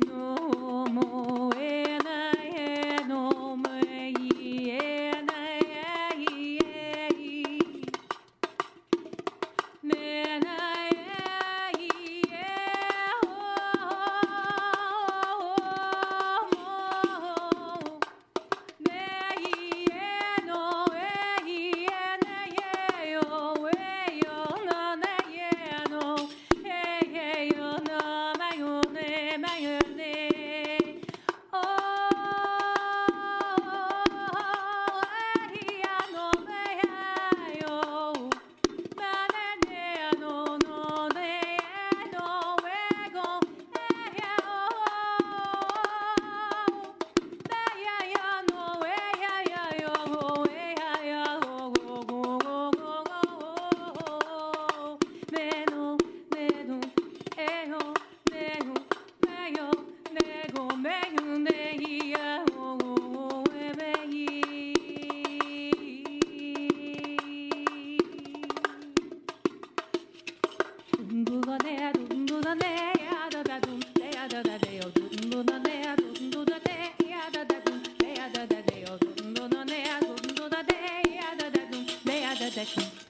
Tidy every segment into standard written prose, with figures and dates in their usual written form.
No more.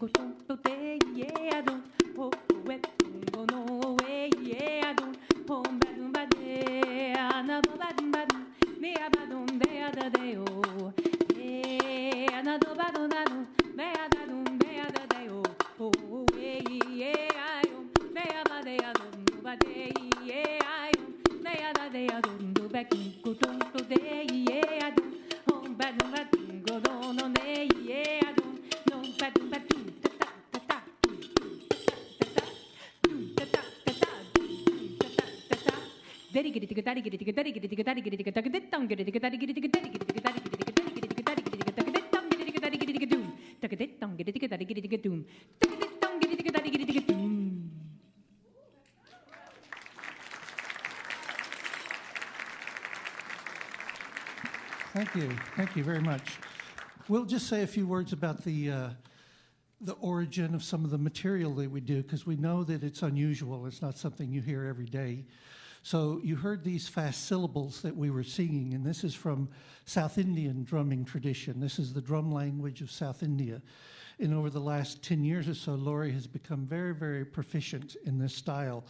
kutum to te ye adum ho wet go no way ye adum hom badum bade another badum badum me abadum de ada de o e another badum badum me adum de ada de o ho ye ayum me abade adum bade ye ayum me ada de adum do back kutum to de ye adum hom badum badum go no ne ye adum no badum badum ta ta Thank you. Thank you very much. We'll just say a few words about the origin of some of the material that we do, because we know that it's unusual. It's not something you hear every day. So you heard these fast syllables that we were singing, and this is from South Indian drumming tradition. This is the drum language of South India. And over the last 10 years or so, Lori has become very, very proficient in this style.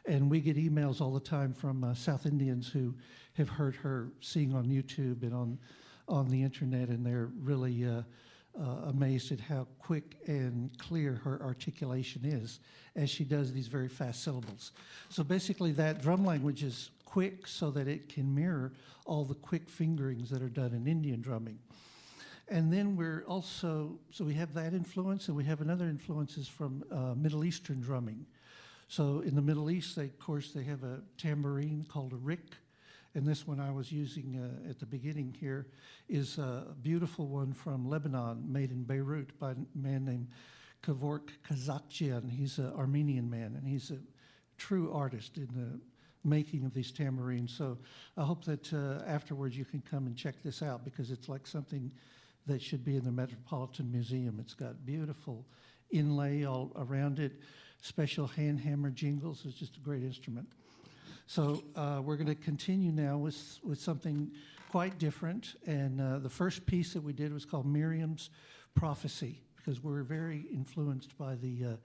And we get emails all the time from South Indians who have heard her sing on YouTube and on the internet, and they're really amazed at how quick and clear her articulation is as she does these very fast syllables. So basically that drum language is quick so that it can mirror all the quick fingerings that are done in Indian drumming. And then we're also, so we have that influence, and we have another influences from Middle Eastern drumming. So in the Middle East, of course, they have a tambourine called a rik. And this one I was using at the beginning here is a beautiful one from Lebanon, made in Beirut by a man named Kevork Kazakjian. He's an Armenian man, and he's a true artist in the making of these tambourines. So I hope that afterwards you can come and check this out, because it's like something that should be in the Metropolitan Museum. It's got beautiful inlay all around it, special hand hammer jingles. It's just a great instrument. So we're going to continue now with something quite different. And the first piece that we did was called Miriam's Prophecy, because we're very influenced by the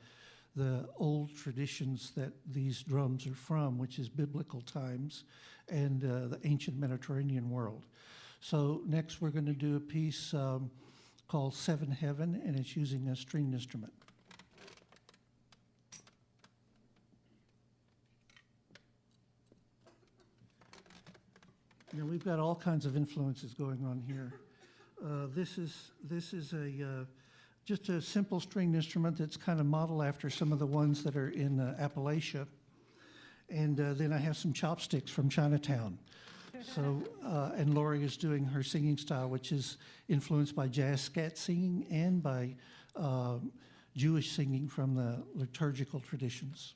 old traditions that these drums are from, which is biblical times and the ancient Mediterranean world. So next we're going to do a piece called Seven Heaven, and it's using a stringed instrument. Now we've got all kinds of influences going on here. This is just a simple stringed instrument that's kind of modeled after some of the ones that are in Appalachia. And then I have some chopsticks from Chinatown. So, and Lori is doing her singing style, which is influenced by jazz scat singing and by Jewish singing from the liturgical traditions.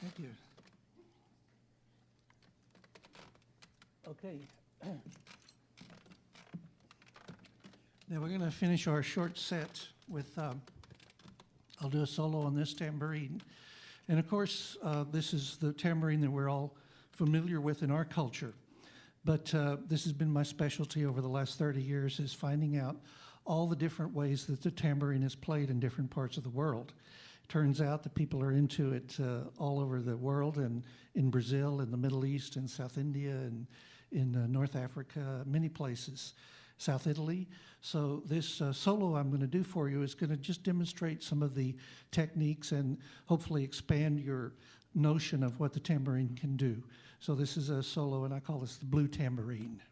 Thank you. Okay. Now we're going to finish our short set with, I'll do a solo on this tambourine. And of course, this is the tambourine that we're all familiar with in our culture. But this has been my specialty over the last 30 years, is finding out all the different ways that the tambourine is played in different parts of the world. Turns out that people are into it all over the world, and in Brazil, in the Middle East, in South India, and in North Africa, many places, South Italy. So this solo I'm going to do for you is going to just demonstrate some of the techniques and hopefully expand your notion of what the tambourine can do. So this is a solo, and I call this the blue tambourine.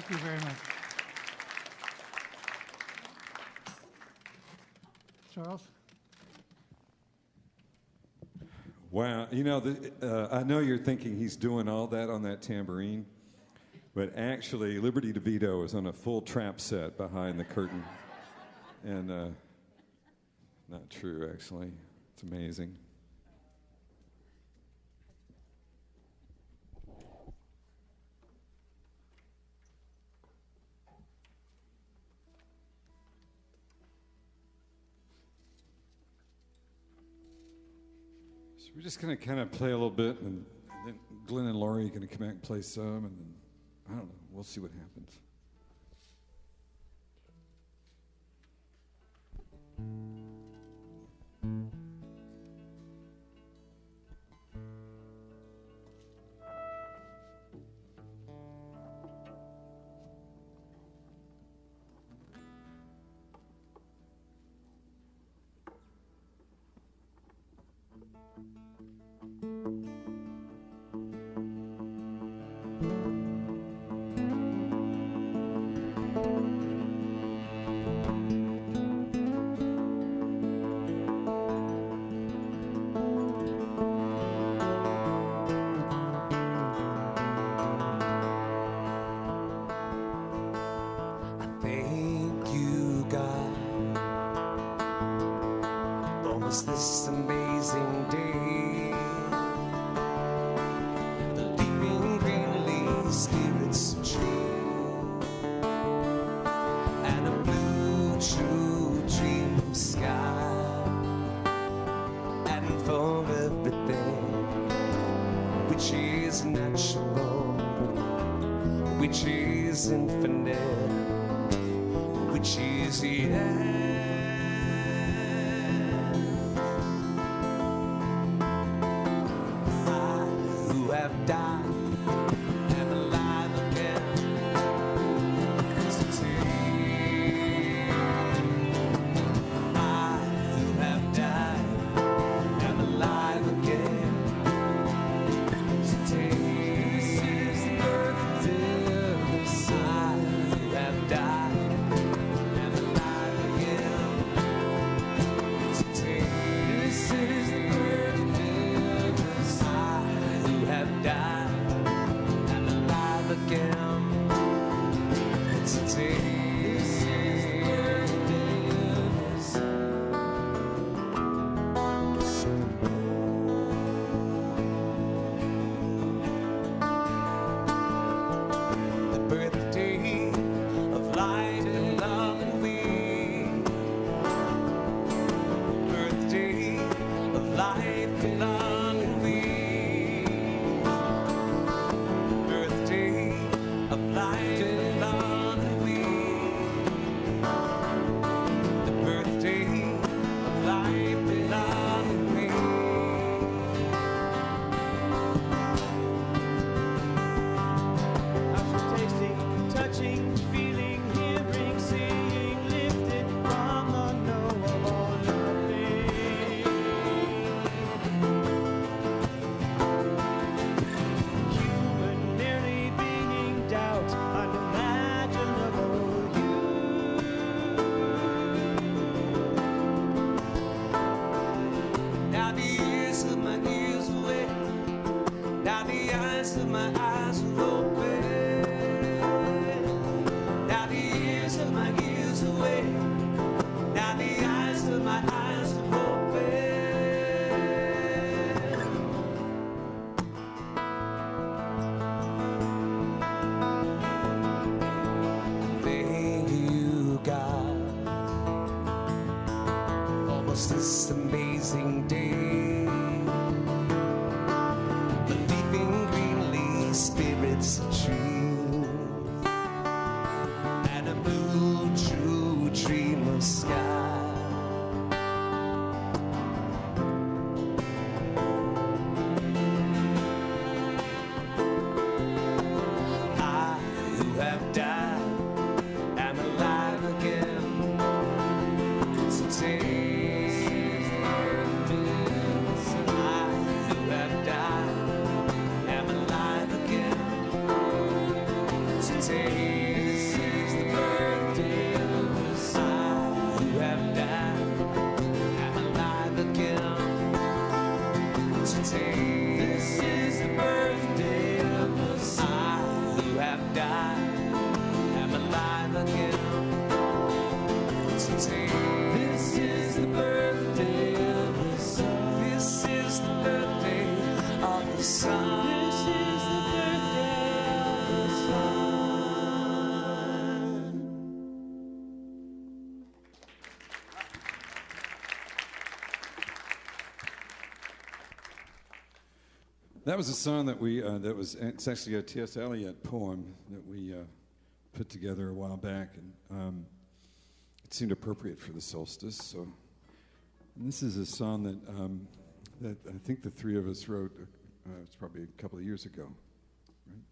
Thank you very much. Charles? Wow, you know, I know you're thinking he's doing all that on that tambourine, but actually Liberty DeVito is on a full trap set behind the curtain. And not true, actually. It's amazing. So we're just going to kind of play a little bit, and then Glenn and Laurie are going to come out and play some, and then, I don't know, we'll see what happens. infinite, which is the end. I who have died am alive again today. I who have died am alive again today. This is the birthday of the Son who have died am alive again today. This is the birthday of the Son who have died am alive again today. This is the birthday of the Son. The birthday of light and love and we. Birthday of life and love and we. Birthday of light and love and we. The birthday of life and love and we. After tasting, touching, feeling, hearing, seeing, lifted from the know of all nothing. Human, merely being doubt, unimaginable you. Now the ears of my ears away. Now the eyes of my eyes are open. Now the ears of my ears away. Now the eyes of my eyes are open. Thank you, God. Almost this amazing day. Leaping green leaves, spirits of truth, and a blue true dream of sky. I who have died am alive again today. I who have died am alive again today. This is the birthday of the Son who have died am alive again today. This is the birthday of the Son who have died am alive again today. This is the birthday of the Son. This is the birthday of the Son. This is the birthday of the Son. That was a song that it's actually a T.S. Eliot poem that we put together a while back, and it seemed appropriate for the solstice. So, and this is a song that I think the three of us wrote. It's probably a couple of years ago, right?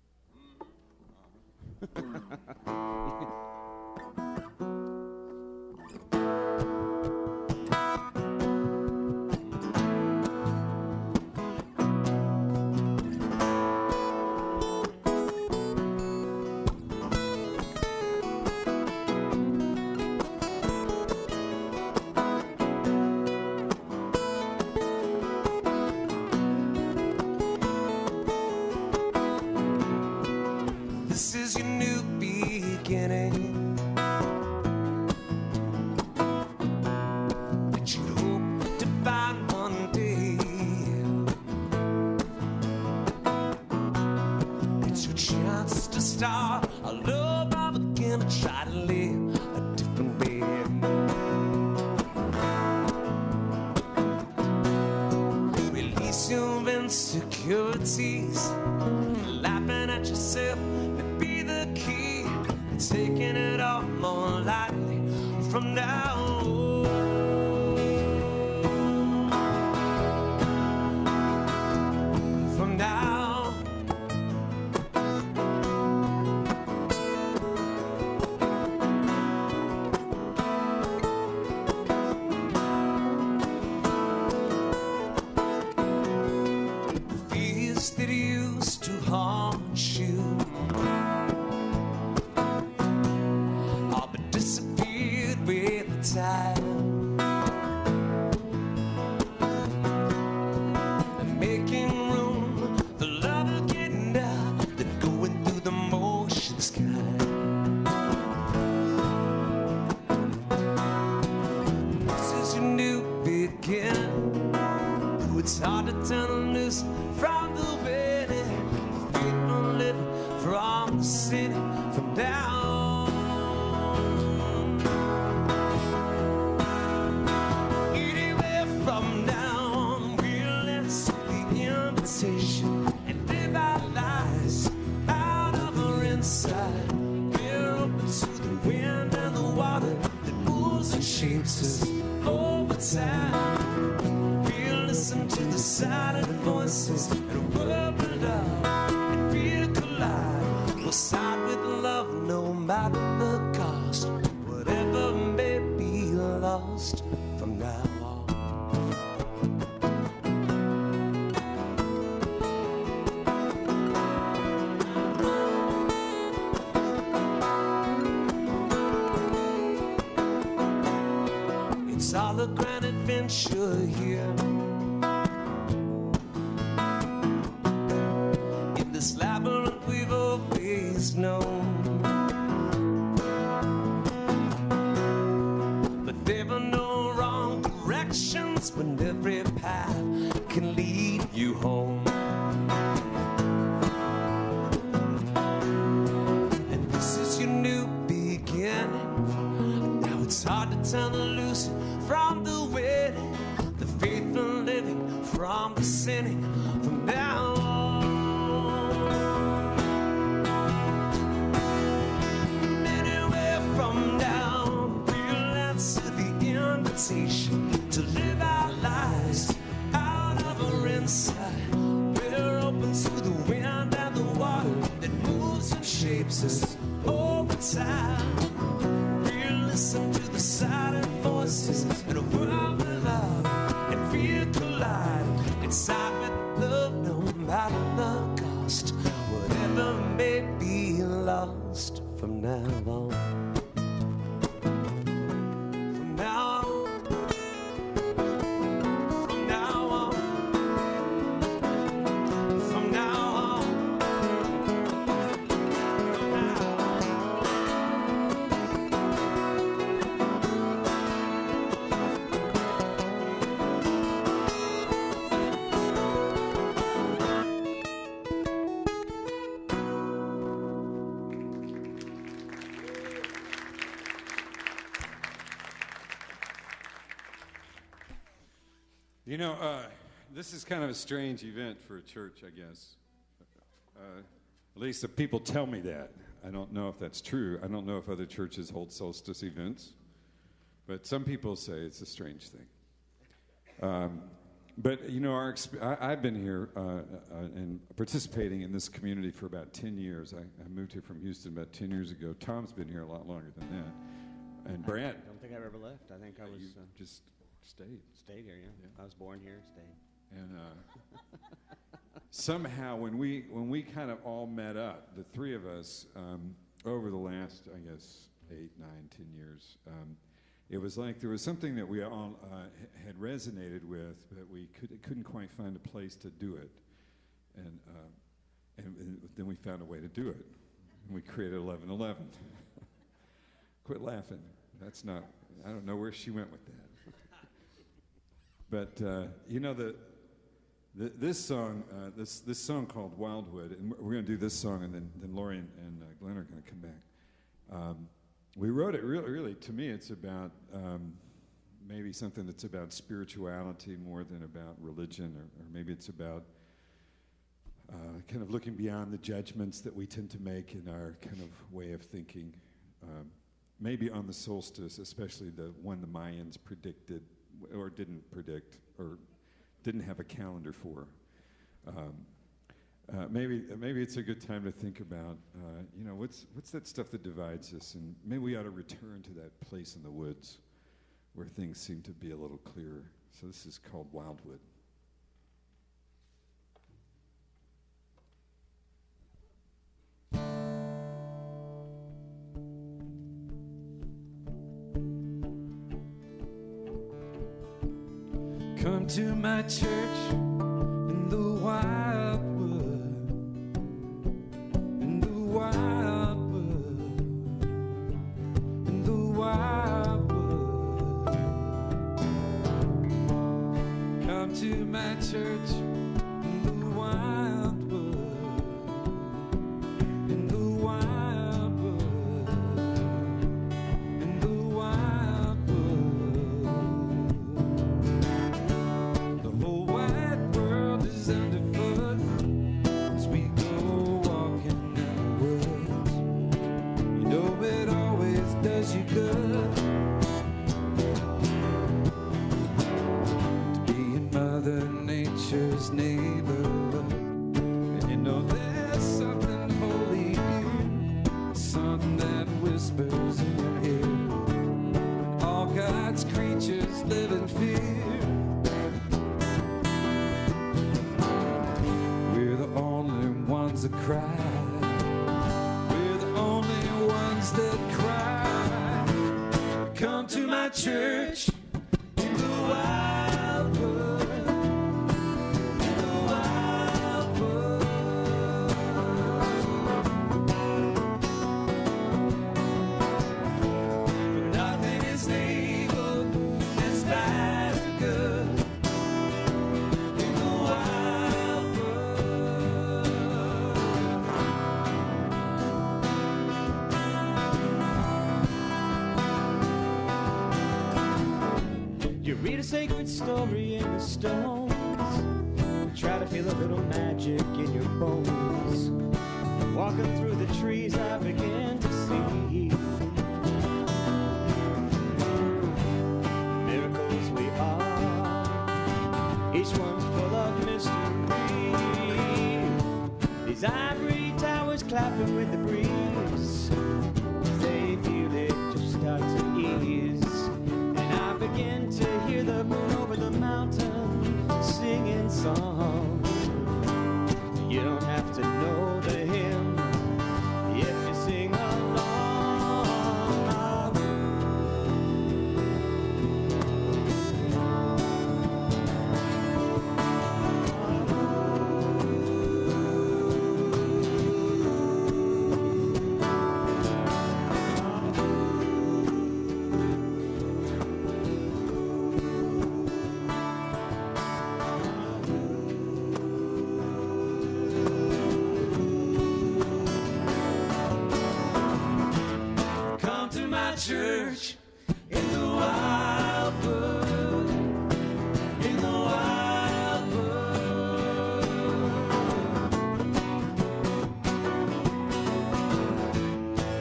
This is your new beginning that you hope to find one day. It's your chance to start a love of again and try to live a different way. Release your insecurities, laughing at yourself may be the key. walk more lightly from now on. From now, fears that used to haunt you all but disappeared with the time. And making room for love again now, that going through the motions kind. This is your new beginning. Though it's hard to turn loose from the wedding, people living from the city, from down. Anywhere from down, we'll answer the invitation and live our lives out of our inside. We're open to the wind and the water that moves and shapes us over time. We'll listen to the silent voices and world love and feel collide. We'll side with love no matter the cost, whatever may be lost from now on. It's all a grand adventure here. In this labyrinth we've always known. But there are no wrong directions when every path can lead you home. And this is your new beginning. Now it's hard to turn loose from the wedding, the faithful living from the sinning, from now on. Anywhere from now, we'll answer the invitation to live our lives out of our inside. We're open to the wind and the water that moves and shapes us over time. We'll listen to the silent voices in a world of love and fear collide. Inside with love no matter the cost, whatever may be lost from now on. From now on. From now on. From now on. From now on. You know, this is kind of a strange event for a church, I guess. At least the people tell me that. I don't know if that's true. I don't know if other churches hold solstice events. But some people say it's a strange thing. But, you know, I've been here and participating in this community for about 10 years. I moved here from Houston about 10 years ago. Tom's been here a lot longer than that. And Brad. I don't think I've ever left. I think I was You just stayed. stayed here. Yeah. I was born here, stayed. And somehow when we kind of all met up, the three of us, over the last, I guess, 8, 9, 10 years, it was like there was something that we all had resonated with, but we couldn't quite find a place to do it. And then we found a way to do it. And we created 1111. Quit laughing. That's not, I don't know where she went with that. But, you know, this song, this song called Wildwood, and we're going to do this song, and then Lori and Glenn are going to come back. We wrote it really, to me, it's about maybe something that's about spirituality more than about religion, or maybe it's about kind of looking beyond the judgments that we tend to make in our kind of way of thinking. maybe on the solstice, especially the one the Mayans predicted or didn't predict or didn't have a calendar for. Maybe it's a good time to think about, what's that stuff that divides us, and maybe we ought to return to that place in the woods where things seem to be a little clearer. So this is called Wildwood. Come to my church in the wildwood, in the wildwood, in the wildwood. Come to my church in the wildwood, in the wildwood, in the wildwood. The whole wide world is underfoot as we go walking in the woods. You know it always does you good to be in Mother Nature's neighborhood. And you know there's something holy here, something that whispers in your ear. And all God's creatures live in fear. We're the only ones that cry. We're the only ones that cry. Come to my church in the wildwood, in the wildwood. But nothing is labeled as bad or good in the wildwood. You read a sacred story in the stones. Try to feel a little magic in your bones. Walking through the trees, I begin to see miracles we are. Each one's full of mystery. These ivory towers clapping with the breeze. They feel it just start to ease. And I begin to hear the moon over the mountain singing songs. You don't have to know the hymn if you sing along. Come to my church in the wildwood, in the wildwood.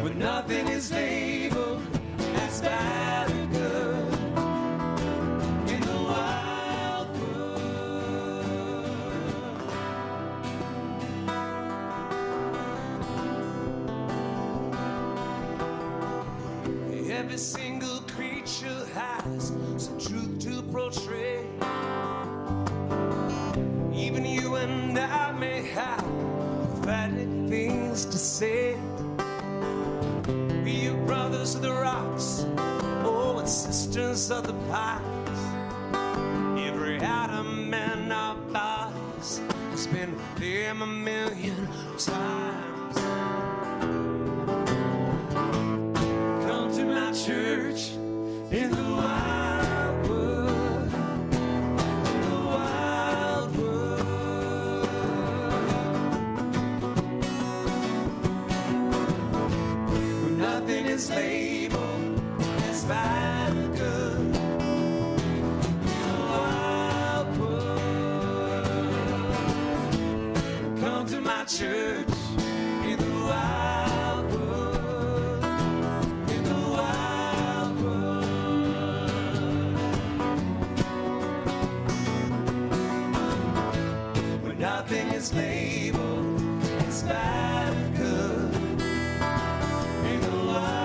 When nothing is labeled as bad or good in the wildwood. Every single creature has some truth to portray. Even you and I may have prophetic things to say. We are brothers of the rocks, oh, and sisters of the pines. Every atom in our bodies has been them a million times. Come to my church in the wildwood, in the wildwood. Where nothing is labeled as bad or good in the wildwood. Come to my church in the wildwood, in the wildwood. is labeled as bad or good in the wild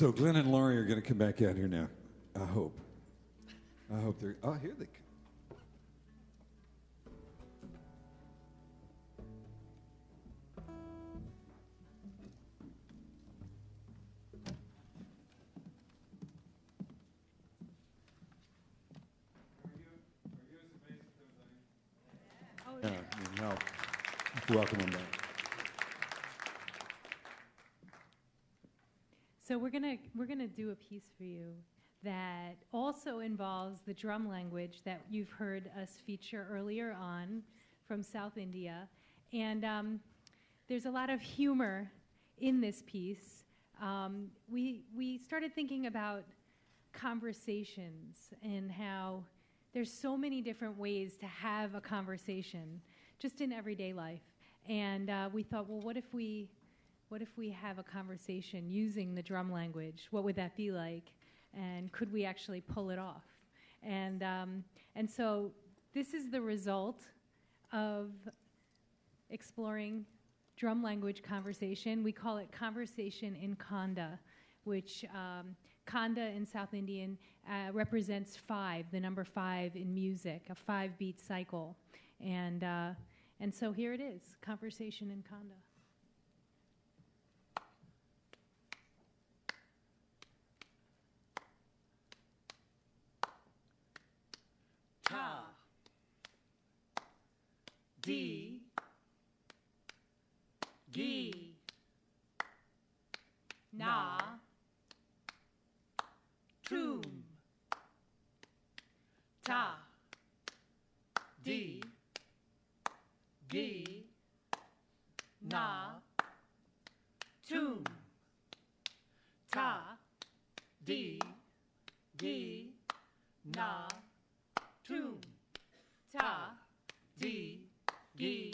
So Glenn and Laurie are going to come back out here now. I hope they're. Oh, here they come. Yeah, help. Welcome them back. So we're gonna do a piece for you that also involves the drum language that you've heard us feature earlier on from South India, and there's a lot of humor in this piece. We started thinking about conversations and how there's so many different ways to have a conversation just in everyday life, and we thought, well, what if we have a conversation using the drum language? What would that be like? And could we actually pull it off? And so this is the result of exploring drum language conversation. We call it conversation in Khanda, which Khanda in South Indian represents 5, the number 5 in music, a 5-beat cycle. And so here it is, conversation in Khanda. Ta, di, gi, na, tum, ta, di, gi, na, tum, ta, di, gi, na, tum, ta, di, gi, na, tum,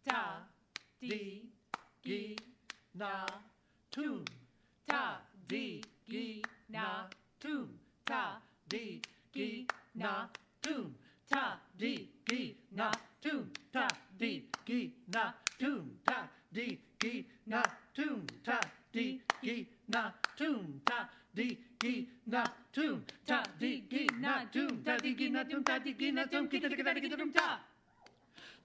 ta, di, gi, na, tum, ta, di, gi, na, tum, ta, di, gi, na, tum, ta, di, gi, na, tum, ta, di, gi, na, tum, ta, di, gi, na, tum, ta, di, gi, na, tum, ta, di, gi, na, tum, ta, di, gi, na, tum, ta, di, gi, na, tum, ta, di, gi, na, tum, kita, kita, kita, tum, ta.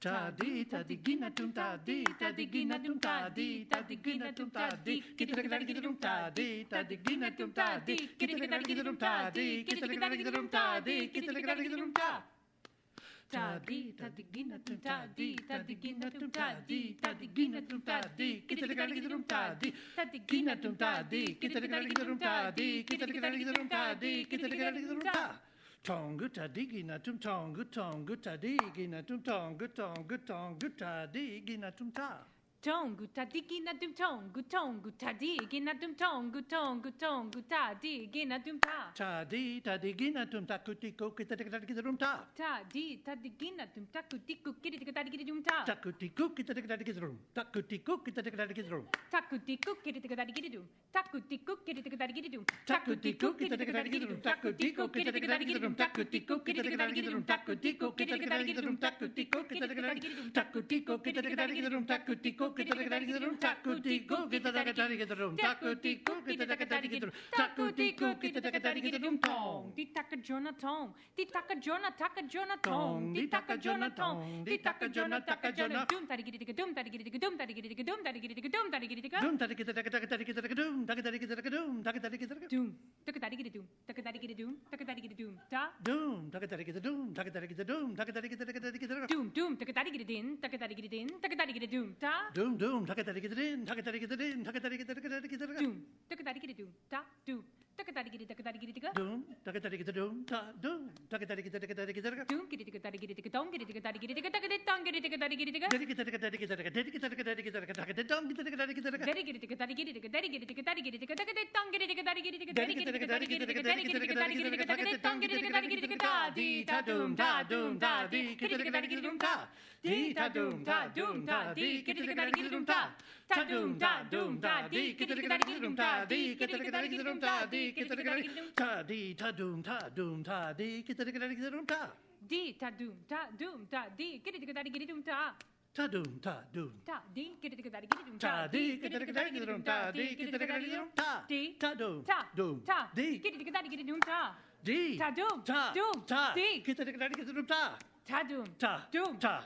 Ta di gi na tum ta di gi na tum ta di gi na tum ta di kita kita kita tum ta di gi na tum ta di kita kita kita tum ta di kita kita kita tum ta di kita kita kita tum ta. Ta di gi na tum ta di gi na tum ta di gi na tum ta di kita kita kita tum ta di gi na tum ta di kita kita kita tum ta di kita kita kita tum ta di kita kita kita tum ta. Tongu ta digi na tum tongu ta digi na tum tongu ta digi na tum ta. Tongu ta digi na tum tongu ta digi na tum tongu ta digi na tum ta. Ta digi na tum ta kutiko kita kita kita tum ta. Ta digi na tum ta kutiko kita kita kita tum ta. Ta kutiko kita kita kita tum. Ta kutiko kita kita kita tum. Ta kutiko kita kita kita tum. Ta kutiko kita kita kita tum. Ta kutiko kita kita kita tum. Ta kutiko kita kita kita tum. Ta kutiko kita kita kita tum. Ta kutiko kita kita kita tum. Ta kutiko kita kita kita tum. Ta kutiko kita kita kita tum. Ta kutiko go get the daddy get the room, taco di go get the daddy get the room, taco di go get the daddy get the room, taco di go get the daddy get the room, tong. Di taka jona tong. Di taka jona tong. Di taka jona tong. Di taka jona doom tadi gidi doom tadi gidi doom tadi gidi doom tadi gidi doom tadi gidi Doom daddy get the daddy get the doom, daddy get the doom, daddy get the doom. Taka tadi gidi doom. Taka tadi gidi doom. Taka tadi gidi doom. Da. doom, daddy get the doom, daddy get the doom, daddy get the Doom. Taka tadi gidi din. Taka tadi gidi din. Taka tadi gidi doom. Da. doom, daddy get the in, daddy get the in, daddy get the Doom. Taka tadi gidi doom. Da. Doom. Taka tadi gidi tika. doom, daddy get the doom, doom, daddy get the Doom gidi tika tadi gidi tika tong gidi tika tadi gidi tika taka tong gidi tika tadi gidi tika. daddy get the daddy get the daddy get the daddy get the dong get the daddy get the Dari gidi tika tadi gidi tika tadi gidi tika tadi gidi tika taka tong gidi tika tadi gidi tika tadi gidi tika tadi gidi tika tadi gidi tika tadi gidi tika taka tong gidi tika tadi gidi tika da di da doom da di gidi tika tadi gidi doom da di da doom da di gidi tika tadi gidi doom da ta doom da di gidi tika tadi gidi doom da di gidi tika tadi gidi doom da di gidi tika tadi gidi doom ta di ta doom di get the daddy get the room ta di ta doom da di gidi tika tadi gidi doom da ta doom ta di gidi tika tadi gidi doom ta di get the daddy get the room ta di get the daddy get the room ta di ta doom ta di gidi tika tadi gidi doom da di ta doom ta di get the daddy get the room ta ta doom ta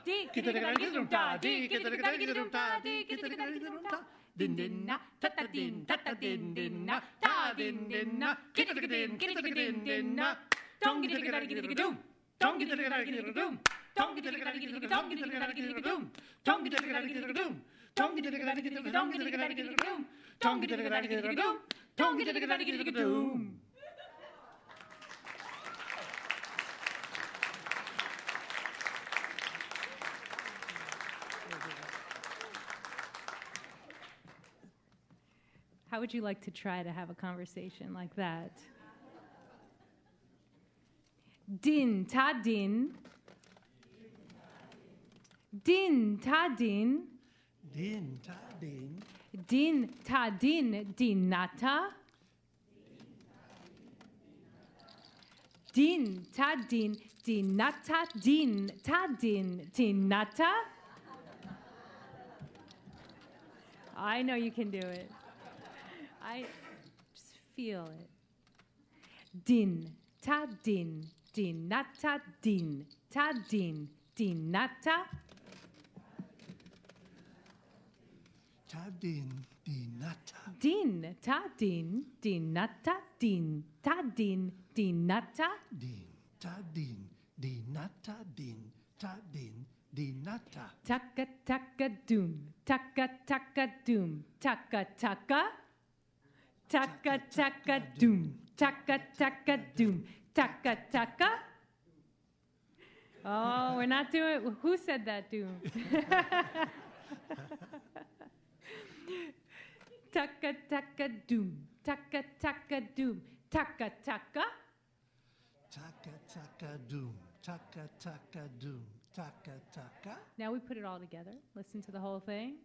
di get the daddy get the room ta di get the daddy get the room ta di get the daddy get the room ta din din na ta ta din na ta din na gidi din na dong gidi gidi doom Don't get the daddy get the room. Don't get the daddy get the room. Don't get the daddy get the room. Don't get the daddy get the room. Don't get the daddy get the room. Don't get the daddy get the room. Don't get the daddy get the room. Don't get the daddy get the room. How would you like to try to have a conversation like that? Din ta din. Din ta din. Din ta din. Din ta din dinata. Din ta din dinata. Din ta din dinata. I know you can do it. I just feel it. Din ta din dinata din ta din dinata. Ta din dinata. Din ta din dinata din ta din dinata. Din ta din dinata din ta din dinata. Taka taka doom. Taka taka doom. Taka taka. Taka taka doom. Taka taka doom. Taka taka. Oh, we're not doing. Who said that doom? Taka taka doom. Taka taka doom. Taka taka. Taka taka doom. Taka taka doom. Taka taka. Now we put it all together. Listen to the whole thing.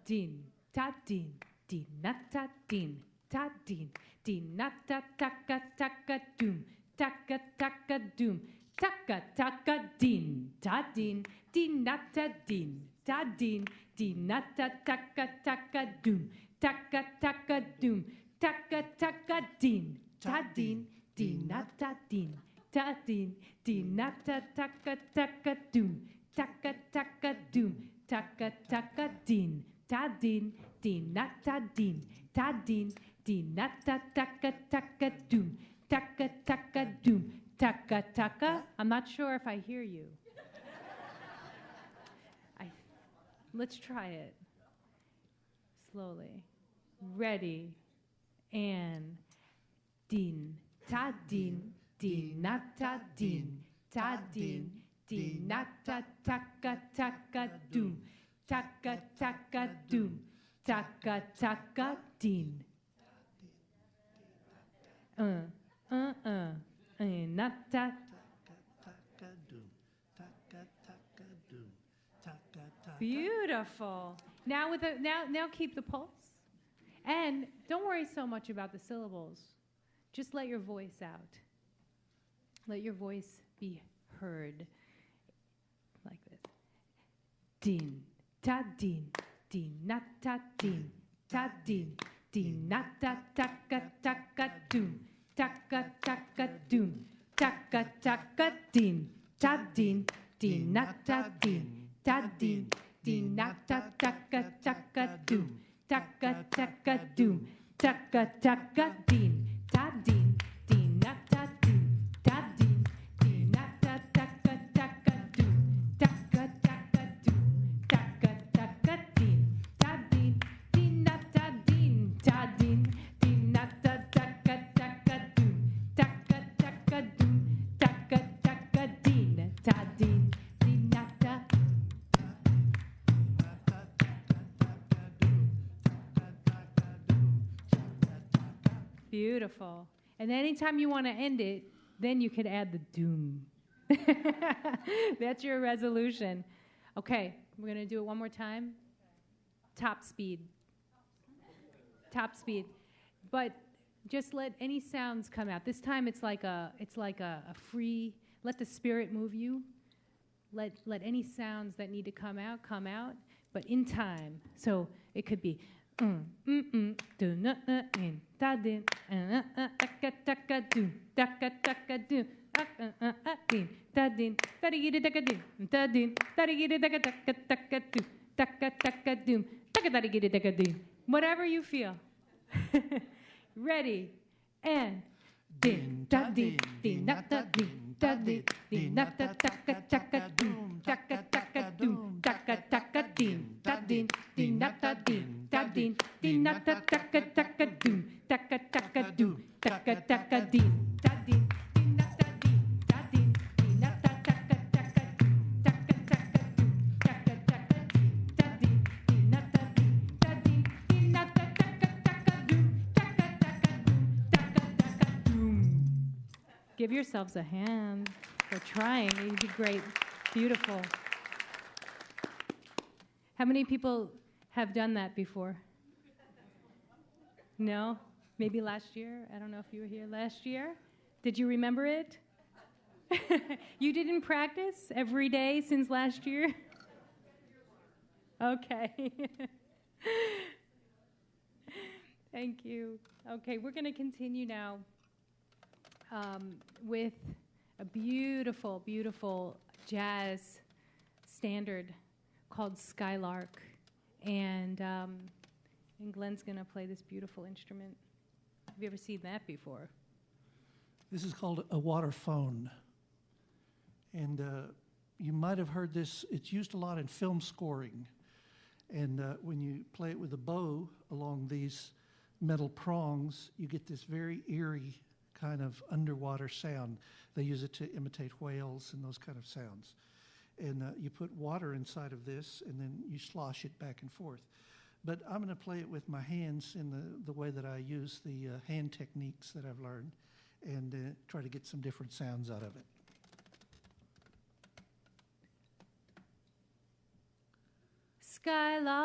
Din ta din dinata din ta din dinata taka taka doom taka taka doom taka taka din ta din dinata din ta din dinata taka taka doom taka taka doom taka taka din ta din dinata din ta din dinata taka taka doom taka taka doom taka taka din ta din dinata din ta din dinata taka taka doom taka taka doom taka taka. I'm not sure if I hear you. Let's try it slowly. Ready and din ta din dinata din ta din dinata taka taka doom taka taka doom taka taka din. Nata. Taka doom. Taka taka doom. Taka taka. Beautiful. Now now keep the pulse. And don't worry so much about the syllables. Just let your voice out. Let your voice be heard like this. Din ta din din na ta din ta din din na ta taka taka doom taka taka doom taka taka din ta din din na ta din din na ta taka taka doom taka taka doom taka taka din ta din din na ta din din na ta taka taka doom taka taka doom taka taka din ta din na ta din din na ta taka taka doom taka taka doom taka taka din ta din na ta. Beautiful. And anytime you want to end it, then you could add the doom. That's your resolution. Okay, we're going to do it one more time. Top speed. Top speed. But just let any sounds come out. This time it's like a free, let the spirit move you. Let any sounds that need to come out, but in time. So it could be do na in da din taka taka do taka taka do din da din tarigida taka din da din tarigida taka taka taka do taka taka do taka tarigida taka din. Whatever you feel. Ready and din da din din na da din da din din na da taka taka doom taka taka doom taka taka din da din din na da din da din din na da taka taka doom taka taka doom taka taka din da din din na da din da din din na da taka taka doom taka taka doom taka taka din da din din na da din da din din na da taka taka doom taka taka doom taka taka doom. Give yourselves a hand for trying. You did great. Beautiful. How many people have done that before? No? Maybe last year? I don't know if you were here last year. Did you remember it? You didn't practice every day since last year? Okay. Thank you. Okay, we're going to continue now with a beautiful, beautiful jazz standard called Skylark. And Glenn's going to play this beautiful instrument. Have you ever seen that before? This is called a waterphone. And you might have heard this. It's used a lot in film scoring. And when you play it with a bow along these metal prongs, you get this very eerie kind of underwater sound. They use it to imitate whales and those kind of sounds. And you put water inside of this, and then you slosh it back and forth. But I'm going to play it with my hands in the way that I use the hand techniques that I've learned, and try to get some different sounds out of it. Skylark,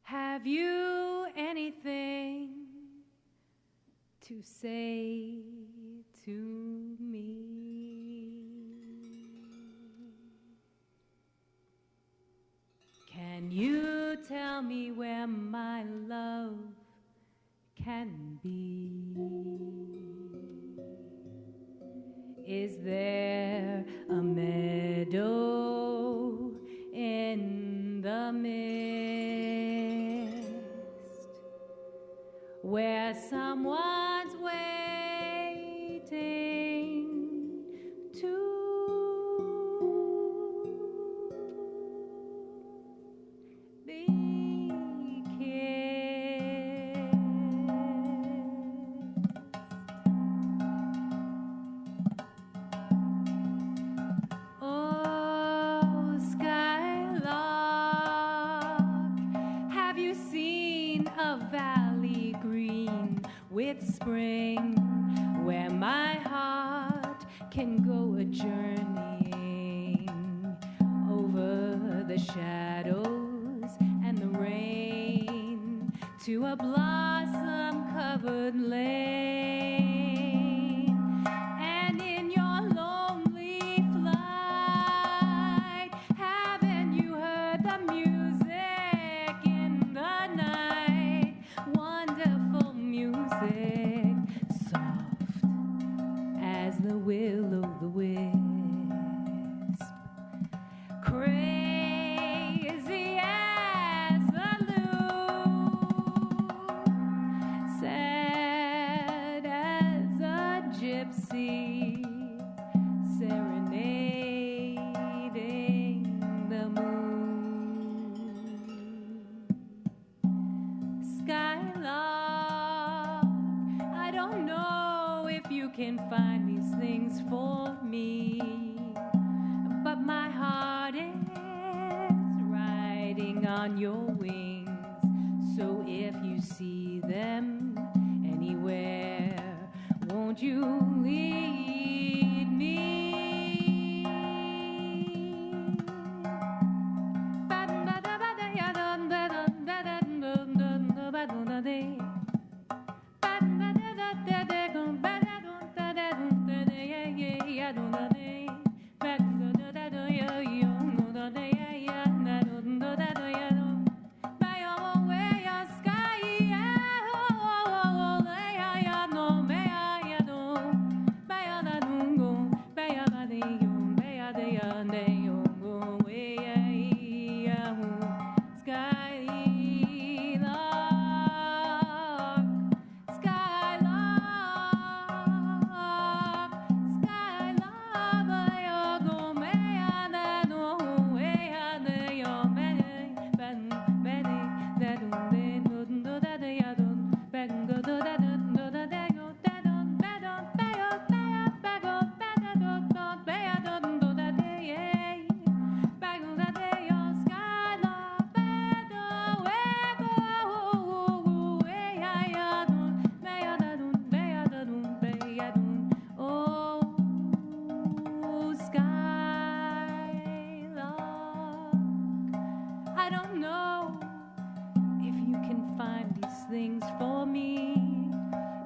have you anything to say to me? Can you tell me where my love can be? Is there a meadow in the mist where someone's waiting to be kissed? Oh, Skylark, have you seen a valley green with spring where my heart can go a journeying over the shadows and the rain to a blossom-covered lane? And in your as the will-o'-the-wisp, crazy as a loon, sad as a gypsy, serenading the moon. Skylark, I don't know if you can find these things for me, but my heart is riding on your wings. So if you see them anywhere, won't you lead me?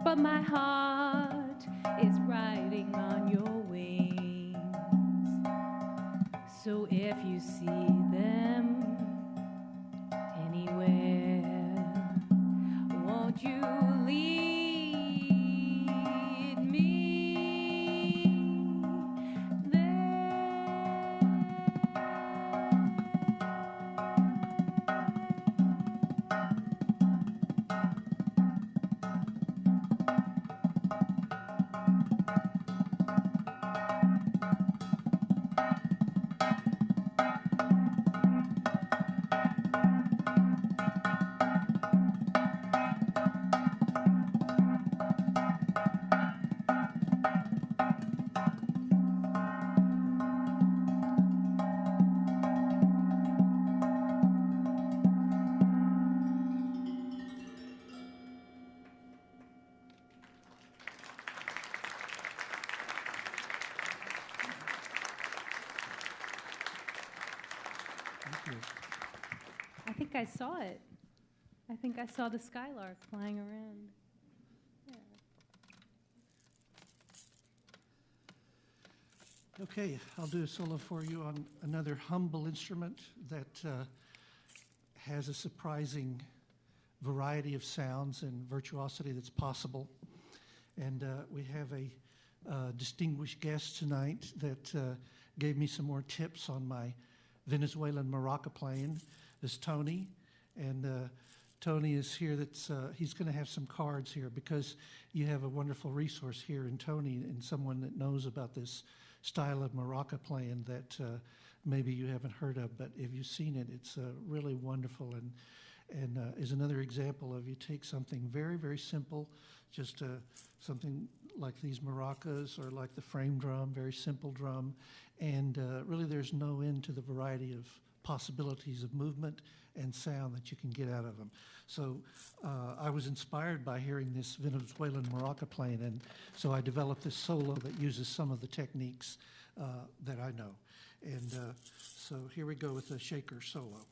But my heart is riding on your wings. So if you see them anywhere, won't you lead me there? I think I saw it. I think I saw the skylark flying around. Yeah. Okay, I'll do a solo for you on another humble instrument that has a surprising variety of sounds and virtuosity that's possible. And we have a distinguished guest tonight that gave me some more tips on my Venezuelan maraca playing. This is Tony, and Tony is here. He's going to have some cards here because you have a wonderful resource here in Tony and someone that knows about this style of maraca playing that maybe you haven't heard of, but if you've seen it, it's really wonderful and is another example of you take something very, very simple, just something like these maracas or like the frame drum, very simple drum, and really there's no end to the variety of possibilities of movement and sound that you can get out of them. So I was inspired by hearing this Venezuelan maraca playing, and so I developed this solo that uses some of the techniques that I know. And so here we go with a shaker solo.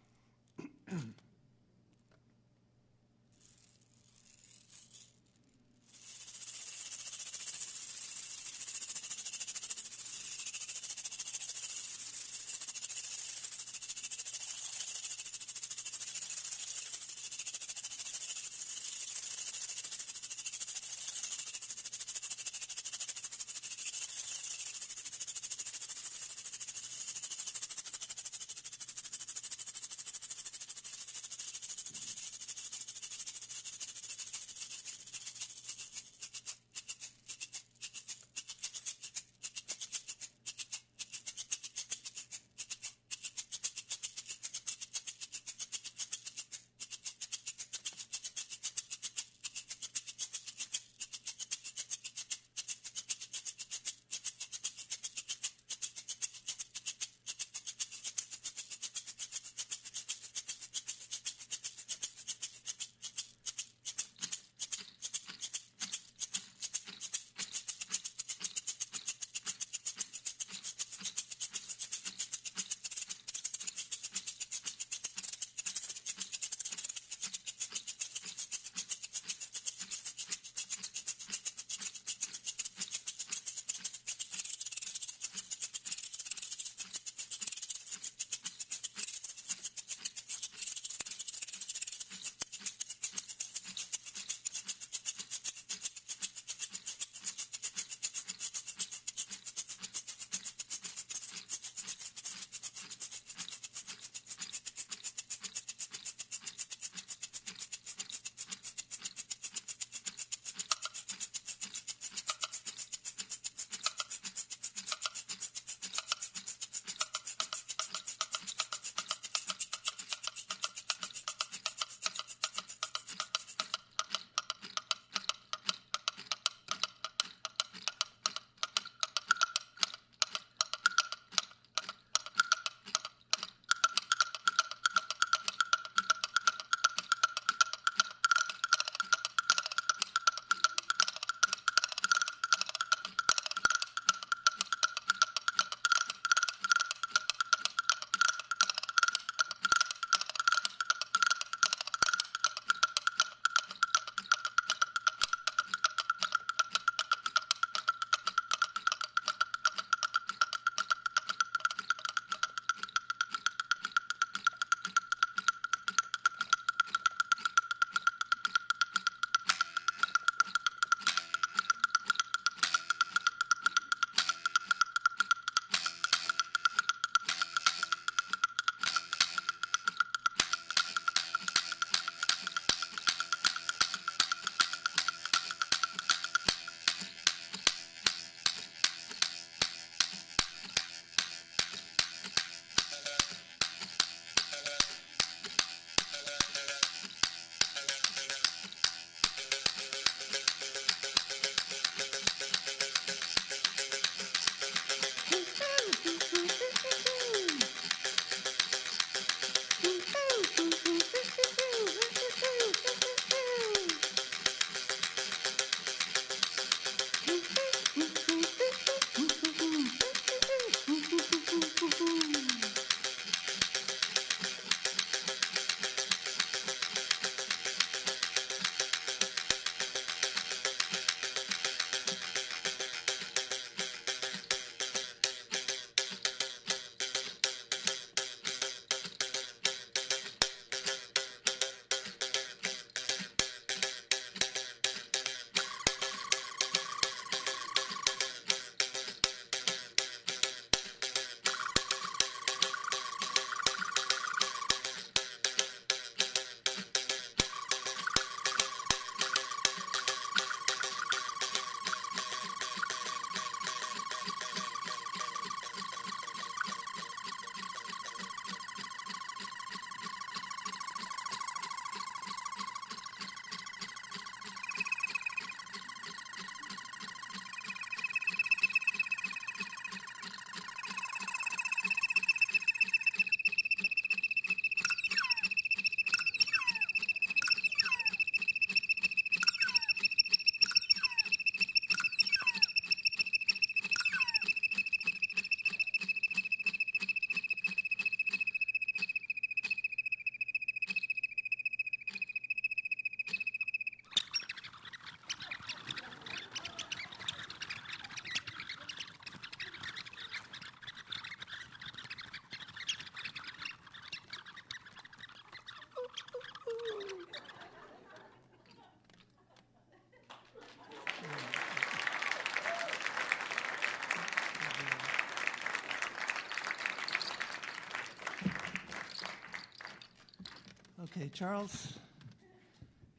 Okay, Charles.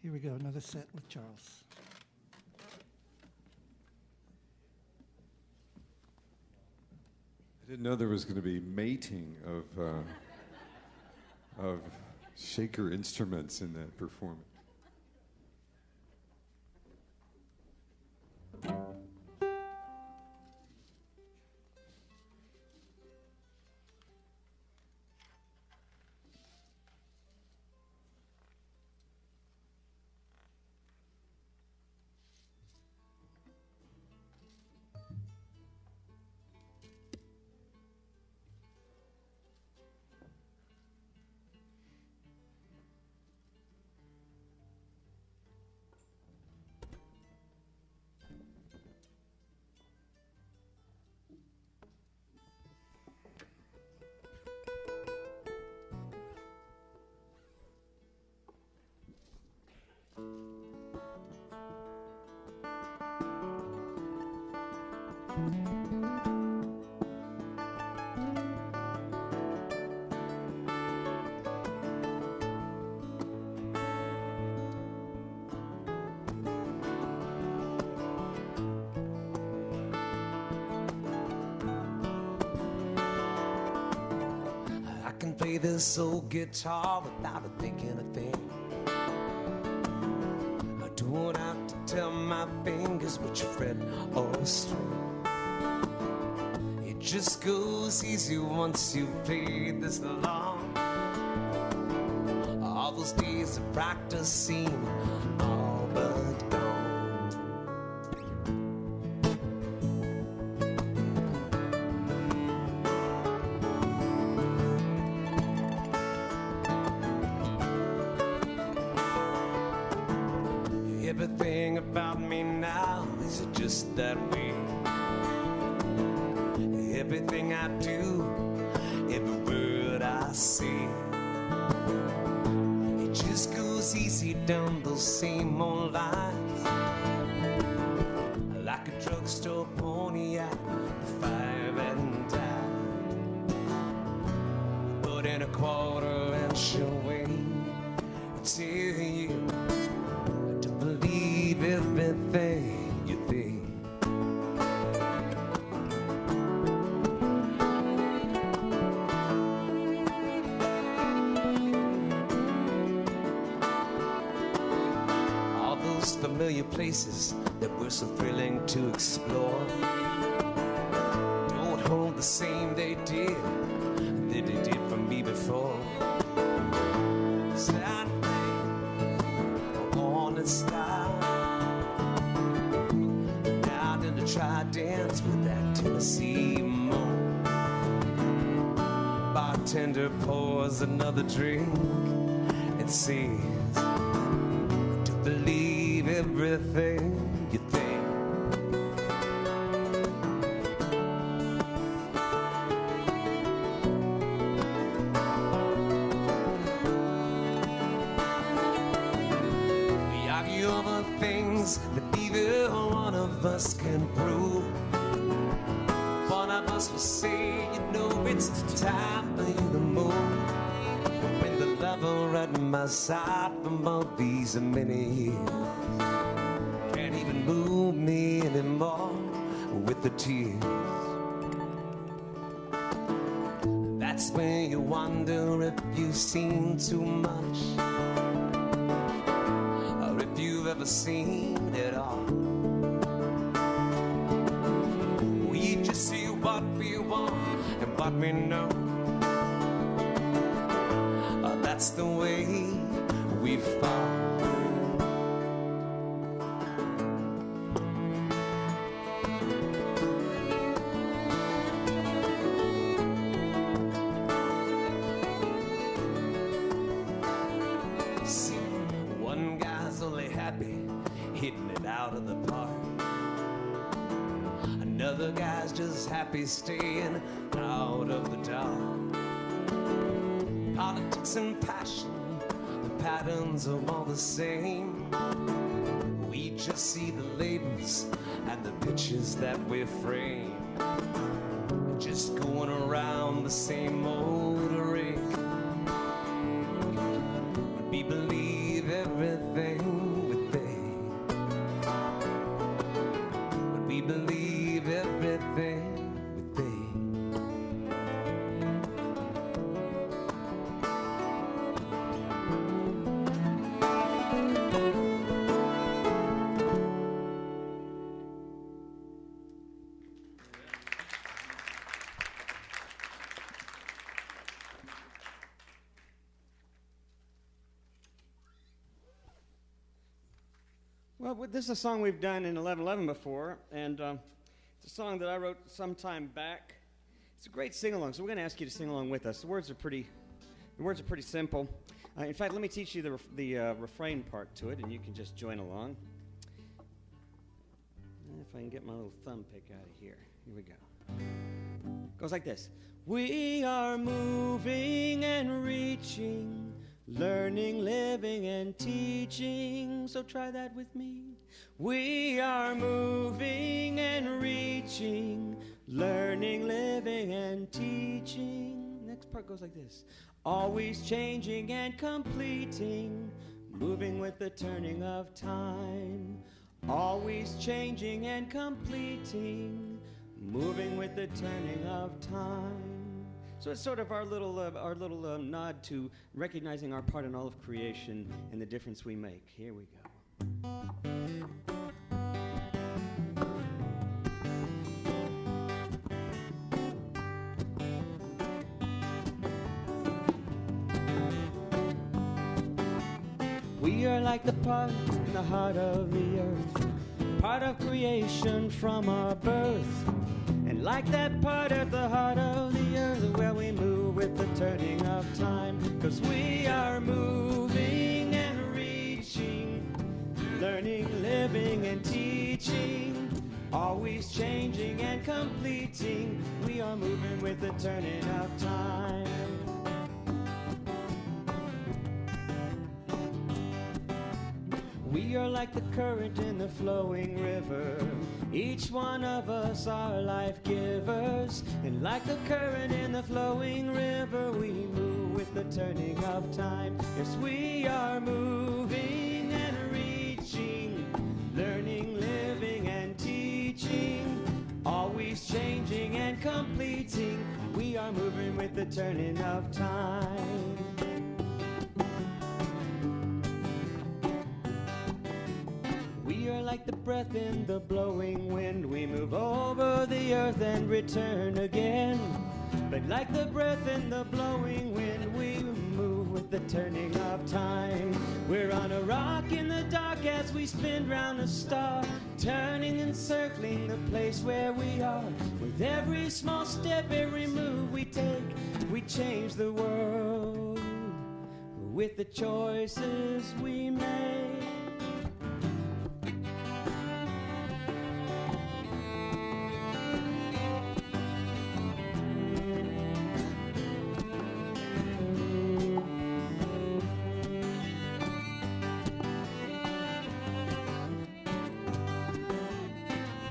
Here we go, another set with Charles. I didn't know there was going to be mating of shaker instruments in that performance. I can play this old guitar without thinking a thing. I don't have to tell my fingers which fret or string. It just goes easy once you've played this long. All those days of practice seem all but gone. Everything about me now is just that way. Everything I do, every word I say, it just goes easy down those same old lines. Like a drugstore pony at 5 and dime. But in a quarter-inch away, I tell you, believe everything you think. All those familiar places that were so thrilling to explore don't hold the same they did that they did for me before. Sad style. Now then to try dance with that Tennessee moan. Bartender pours another drink and says, to believe everything you think. Over things that neither one of us can prove. One of us will say, you know, it's time for you to move. When the lover at my side from all these many years can't even move me anymore with the tears. That's when you wonder if you've seen too much, ever seen it all. We just see what we want and what we know. That's the way we fall. See, one guy's only happy hitting it out of the park. Another guy's just happy staying out of the dark. Politics and passion, the patterns are all the same. We just see the labels and the pictures that we frame. Just going around the same old ring. Would be leave everything with thee. Well, this is a song we've done in 1111 before, and it's a song that I wrote some time back. It's a great sing-along, so we're going to ask you to sing along with us. The words are pretty simple. In fact, let me teach you the refrain part to it, and you can just join along. If I can get my little thumb pick out of here. Here we go. It goes like this. We are moving and reaching, learning, living, and teaching. So try that with me. We are moving and reaching, learning, living, and teaching. Next part goes like this. Always changing and completing, moving with the turning of time. Always changing and completing, moving with the turning of time. So it's sort of our little nod to recognizing our part in all of creation and the difference we make. Here we go. We are like the part in the heart of the earth, part of creation from our birth. And like that part at the heart of the earth, where we move with the turning of time. 'Cause we are moving and reaching, learning, living, and teaching. Always changing and completing. We are moving with the turning of time. We are like the current in the flowing river. Each one of us are life givers. And like the current in the flowing river, we move with the turning of time. Yes, we are moving and reaching, learning, living, and teaching. Always changing and completing. We are moving with the turning of time. We are like the breath in the blowing wind. We move over the earth and return again. But like the breath in the blowing wind, we move with the turning of time. We're on a rock in the dark as we spin round a star, turning and circling the place where we are. With every small step, every move we take, we change the world with the choices we make.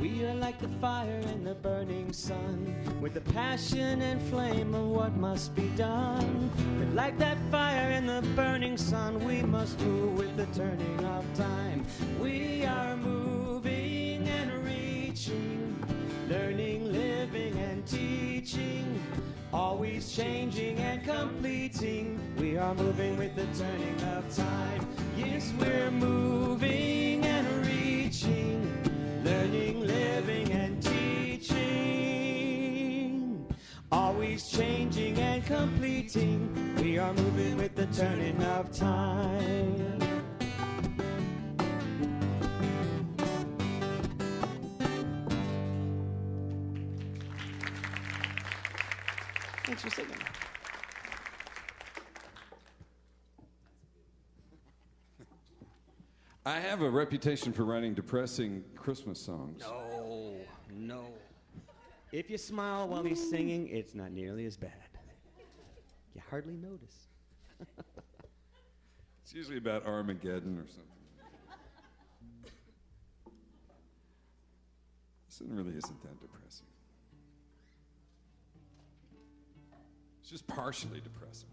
We are like the fire in the burning sun, with the passion and flame of what must be done. But like that fire in the burning sun, we must move with the turning of time. We are moving and reaching, learning, living, and teaching. Always changing and completing. We are moving with the turning of time. Yes, we're moving and reaching, learning, living, and teaching. Always changing and completing. We are moving with the turning of time. Thanks for singing. I have a reputation for writing depressing Christmas songs. No. If you smile while he's singing, it's not nearly as bad. You hardly notice. It's usually about Armageddon or something. This one really isn't that depressing. It's just partially depressing.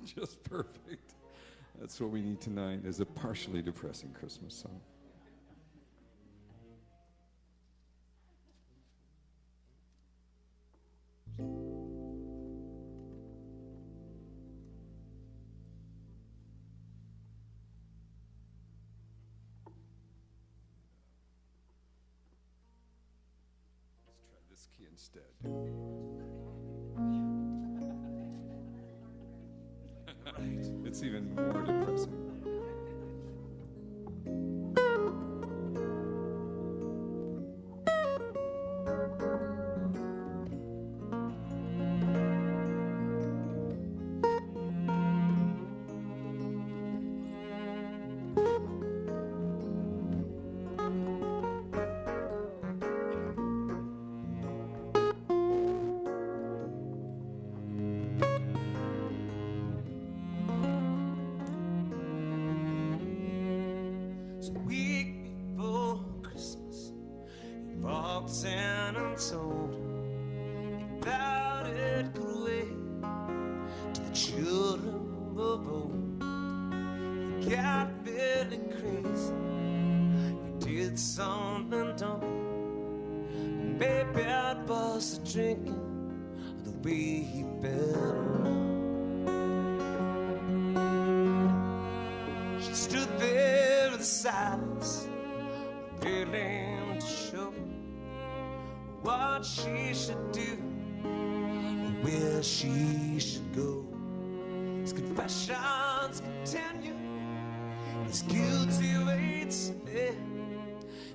Just perfect. That's what we need tonight, is a partially depressing Christmas song. this key instead. Right. It's even more depressing. So a week before Christmas, he walks in and told him about it could wait to the children of old. He got really crazy. He did something dumb. Maybe it was the drinking, the way he felt around. She stood there in the silence, willing to show what she should do, or where she should go. His confessions continue, his guilty waits there,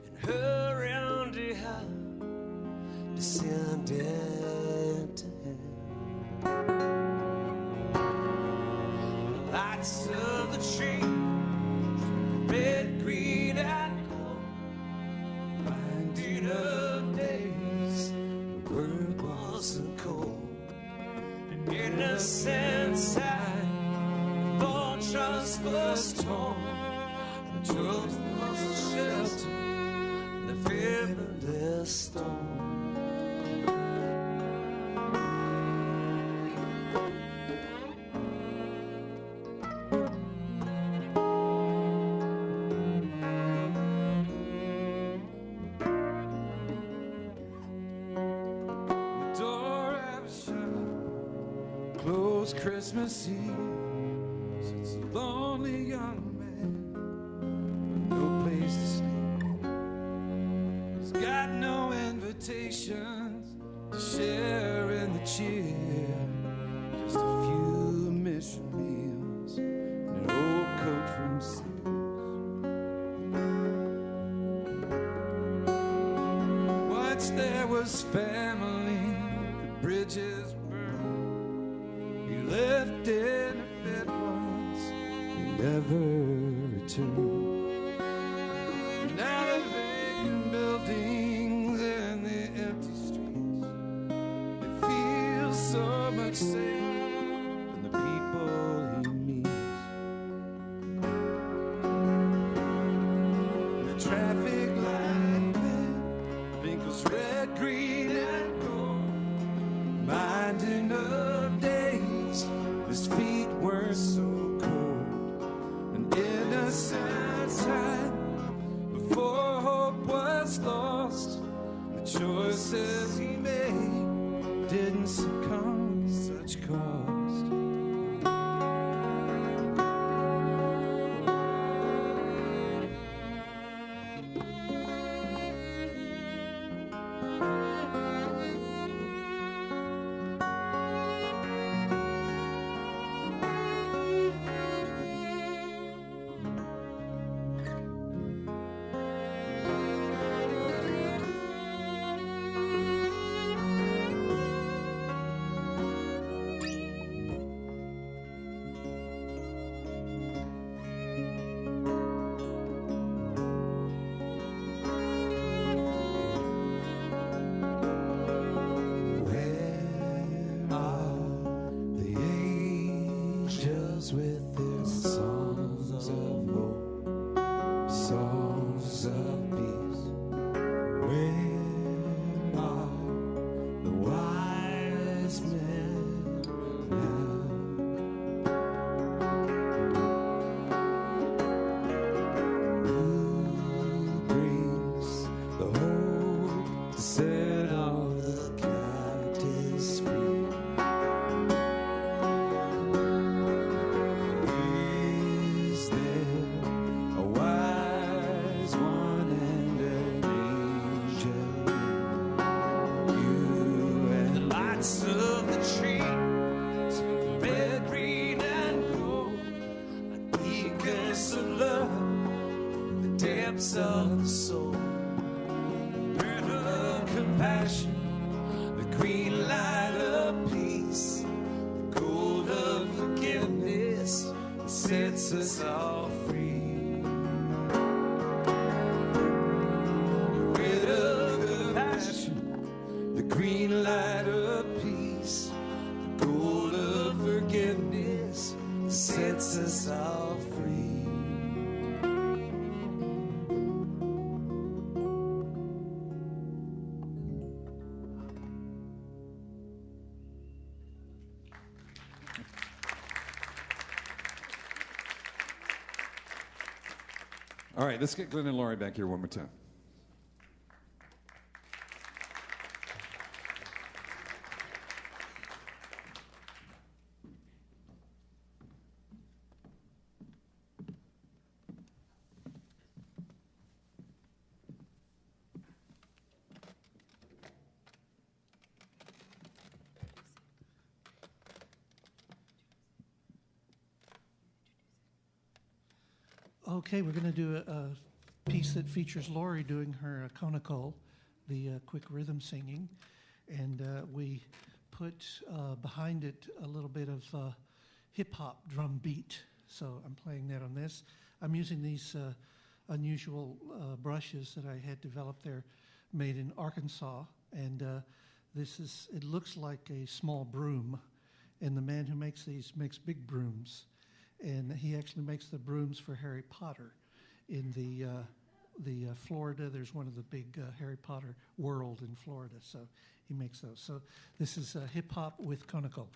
and her empty heart descended to hell. The lights of the tree, red, green, and gold, reminded of days the world wasn't cold. An innocent sign, fortress was torn, the truth was a shelter, the fearless storm. Closed Christmas Eve sits a lonely young man, no place to sleep. He's got no invitations to share in the cheer, just a few mission meals and an old coat from Sears. Once there was family, the bridges left in a fit once, he never returned. Now the vacant buildings and the empty streets, they feel so much safer than the people he meets. The traffic light there twinkles red, green, and gold, reminding of days his feet were so cold. An innocent time before hope was lost. The choices he made didn't succumb to such cost. With their songs of hope, songs of peace. Where are the wise men now? Who brings the hope to set all the captives free? goodness of the soul, red of compassion, the green light of peace, the gold of forgiveness that sets us all free. Red of compassion, the green light of peace, the gold of forgiveness that sets us all free. All right, let's get Glenn and Laurie back here one more time. Okay, we're going to do a piece that features Laurie doing her conical, the quick rhythm singing, and we put behind it a little bit of hip-hop drum beat. So I'm playing that on this. I'm using these unusual brushes that I had developed there, made in Arkansas, and it looks like a small broom, and the man who makes these makes big brooms. And he actually makes the brooms for Harry Potter. In the Florida, there's one of the big Harry Potter world in Florida, so he makes those. So this is hip hop with conical.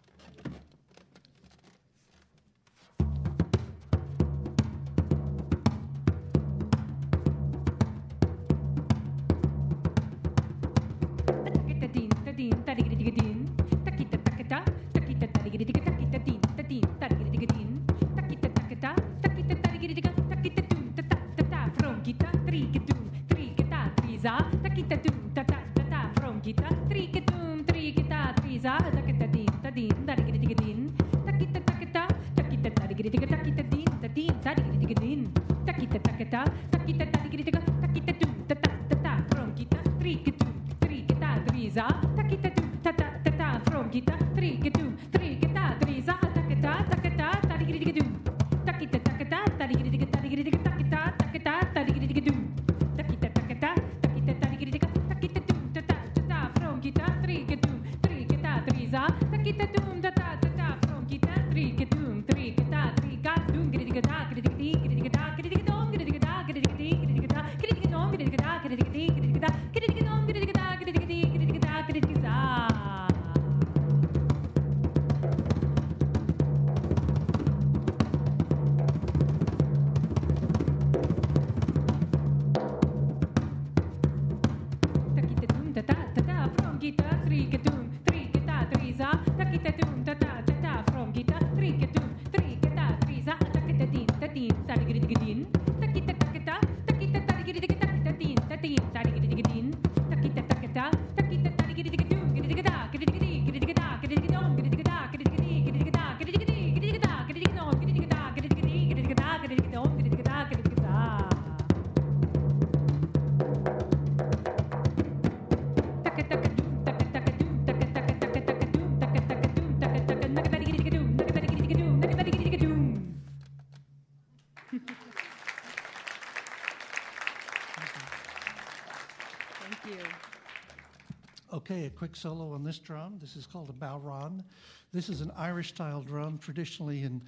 Okay, a quick solo on this drum. This is called a bowron. This is an Irish-style drum. Traditionally in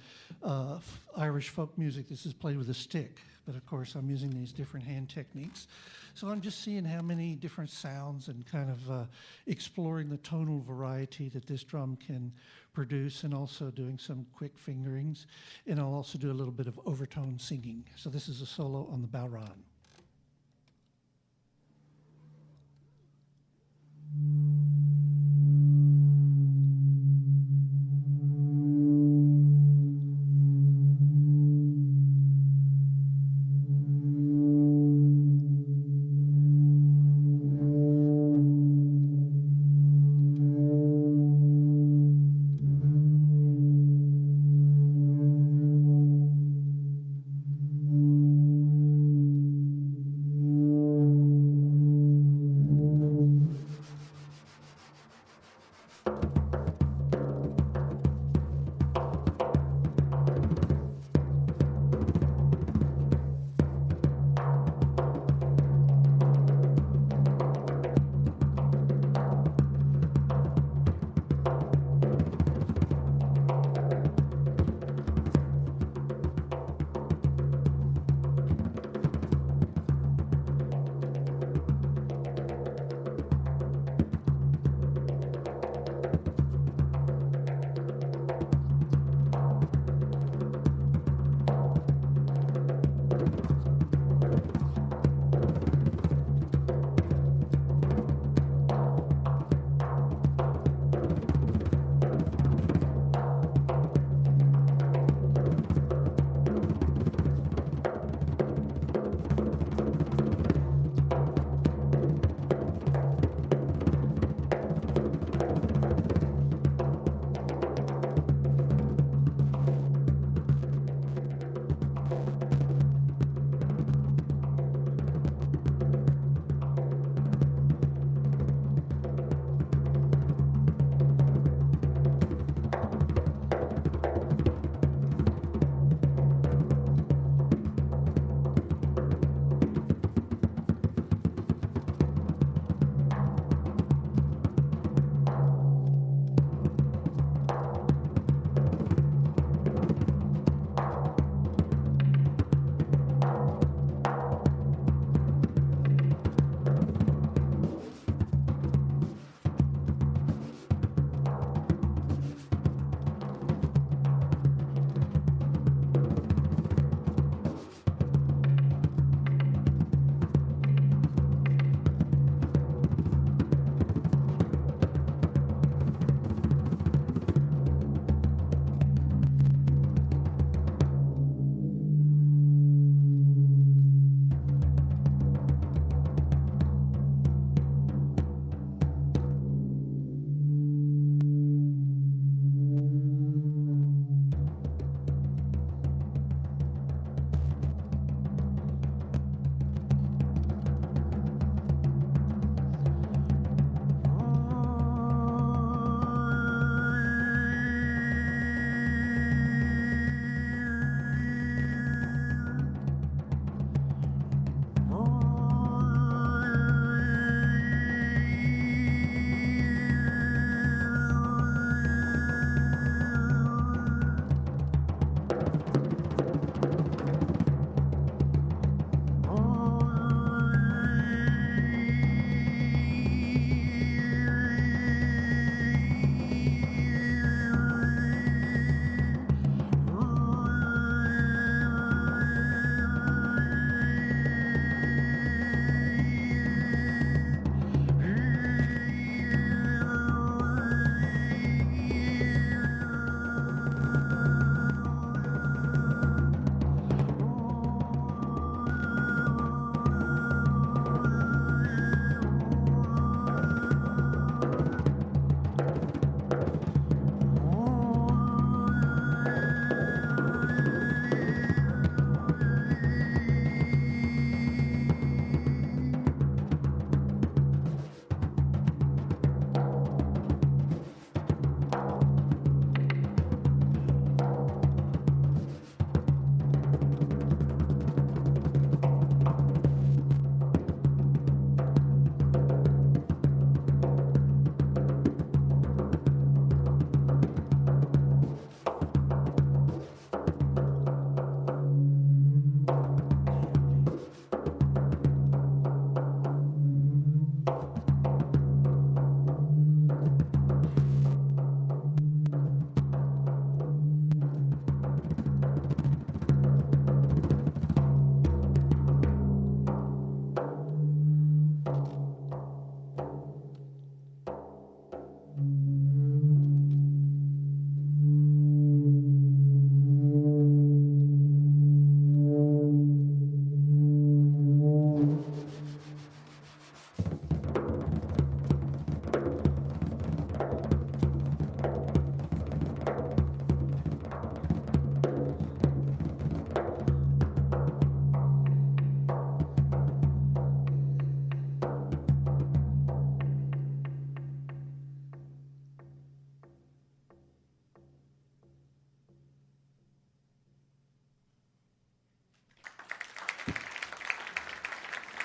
Irish folk music, this is played with a stick. But of course, I'm using these different hand techniques. So I'm just seeing how many different sounds and kind of exploring the tonal variety that this drum can produce, and also doing some quick fingerings. And I'll also do a little bit of overtone singing. So this is a solo on the bowron.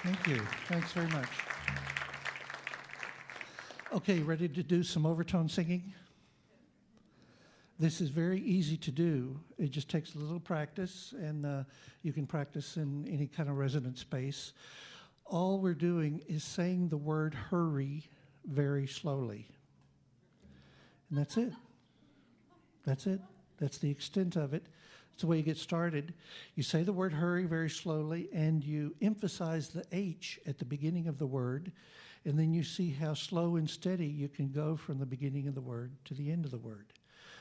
Thank you. Thanks very much. Okay, ready to do some overtone singing? This is very easy to do. It just takes a little practice, and you can practice in any kind of resonant space. All we're doing is saying the word hurry very slowly. And that's it. That's it. That's the extent of it. That's the way you get started. You say the word hurry very slowly, and you emphasize the H at the beginning of the word, and then you see how slow and steady you can go from the beginning of the word to the end of the word.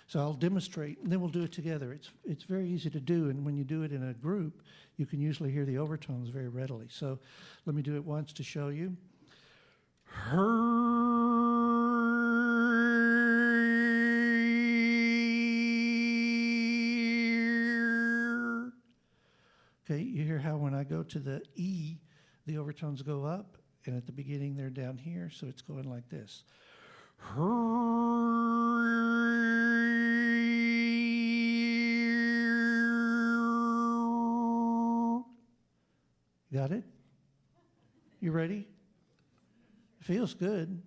So I'll demonstrate, and then we'll do it together. It's very easy to do, and when you do it in a group, you can usually hear the overtones very readily. So let me do it once to show you. Okay, you hear how when I go to the E, the overtones go up, and at the beginning they're down here, so it's going like this. Got it? You ready? Feels good.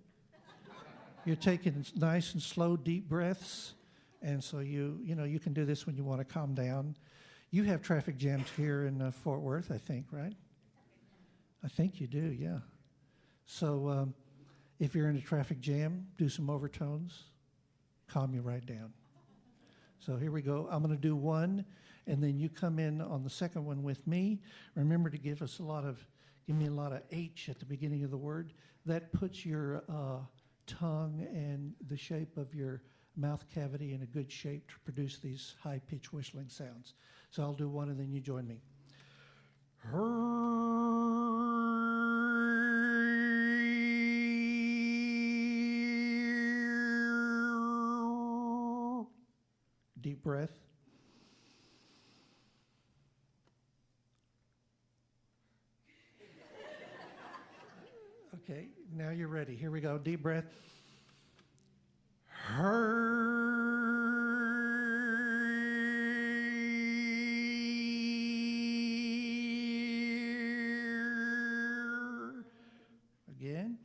You're taking nice and slow, deep breaths, and so you can do this when you want to calm down. You have traffic jams here in Fort Worth, I think, right? I think you do, yeah. So if you're in a traffic jam, do some overtones, calm you right down. So here we go. I'm going to do one, and then you come in on the second one with me. Remember to give me a lot of H at the beginning of the word. That puts your tongue and the shape of your mouth cavity in a good shape to produce these high-pitched whistling sounds. So I'll do one, and then you join me. Deep breath. Okay, now you're ready. Here we go. Deep breath. Again.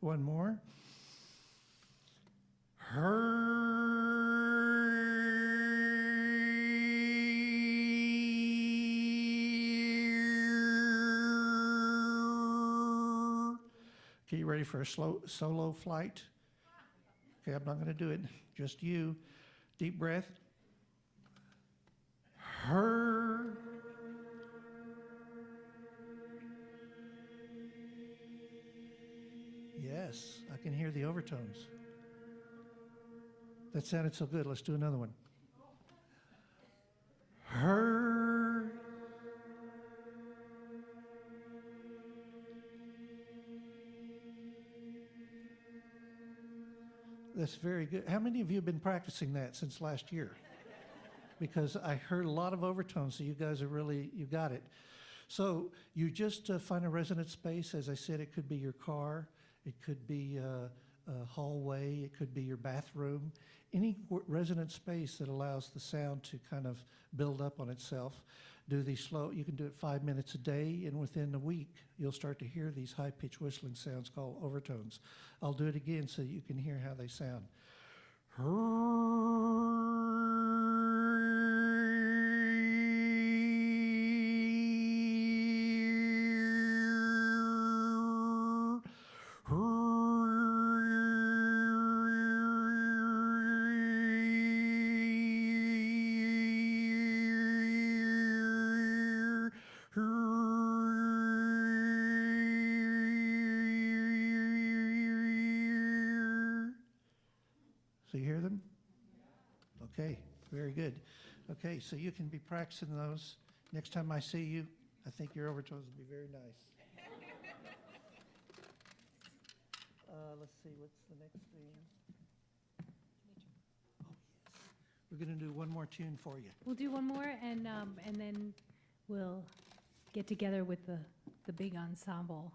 One more. Okay, you ready for a slow solo flight? Okay, I'm not going to do it. Just you. Deep breath. Yes, I can hear the overtones. That sounded so good. Let's do another one. That's very good. How many of you have been practicing that since last year? Because I heard a lot of overtones, so you guys are really, you got it. So you just find a resonant space. As I said, it could be your car. It could be hallway, it could be your bathroom, any resonant space that allows the sound to kind of build up on itself. Do these slow, you can do it 5 minutes a day, and within a week, you'll start to hear these high-pitched whistling sounds called overtones. I'll do it again so you can hear how they sound. So you hear them? Okay, very good. Okay, so you can be practicing those. Next time I see you, I think your overtones will be very nice. Let's see, what's the next thing? Oh, yes. We're going to do one more tune for you. We'll do one more, and then we'll get together with the big ensemble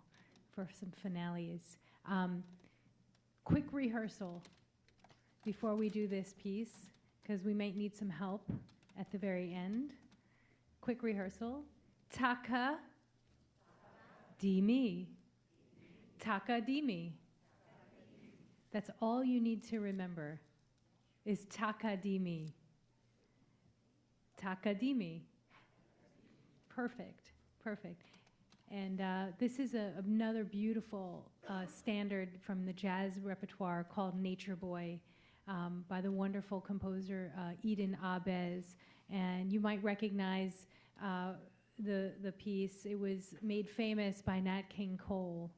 for some finales. Quick rehearsal before we do this piece, because we might need some help at the very end. Quick rehearsal. Taka dimi. Taka dimi. That's all you need to remember is taka dimi. Taka dimi. Perfect, perfect. And this is another beautiful standard from the jazz repertoire called Nature Boy, by the wonderful composer Eden Abes. And you might recognize the piece. It was made famous by Nat King Cole.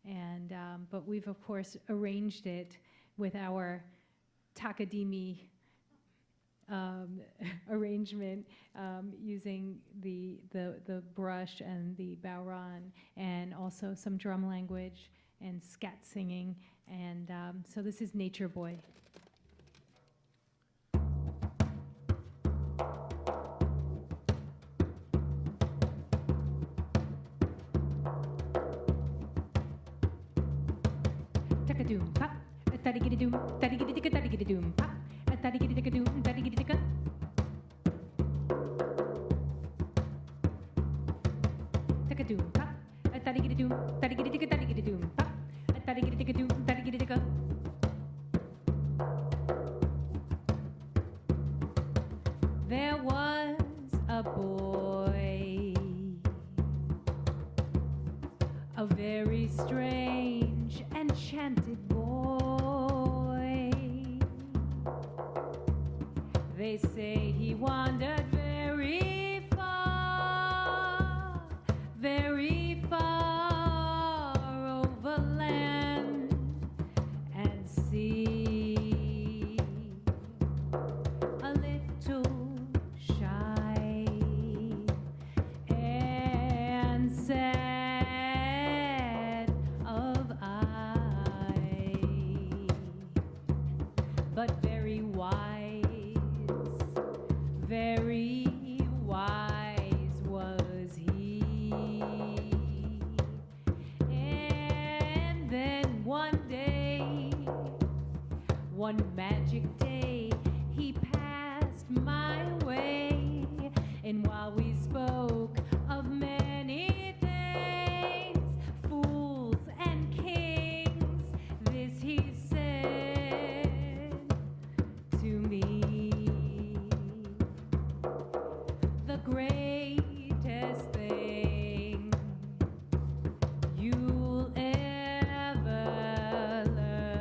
And but we've, of course, arranged it with our Takadimi arrangement using the brush and the bauran, and also some drum language and scat singing. And so this is Nature Boy. Taka-doom, pop, a-taddy-giddy-doom, taddy-giddy-ticka, taddy-giddy-doom, pop, a-taddy-giddy-ticka-doom, taddy-giddy-ticka. Taka-doom, pop, a-taddy-giddy-doom, taddy-giddy-ticka, taddy-giddy-doom, pop, a-taddy-giddy-ticka-doom, taddy-giddy-ticka. There was a boy, a very strange, enchanted boy. They say he wandered very far over land and sea. A little shy and sad of eye, but very wise was he. And then one magic day, he passed my way, and while we spoke of many things, fools and kings, this he said to me: the greatest thing you'll ever learn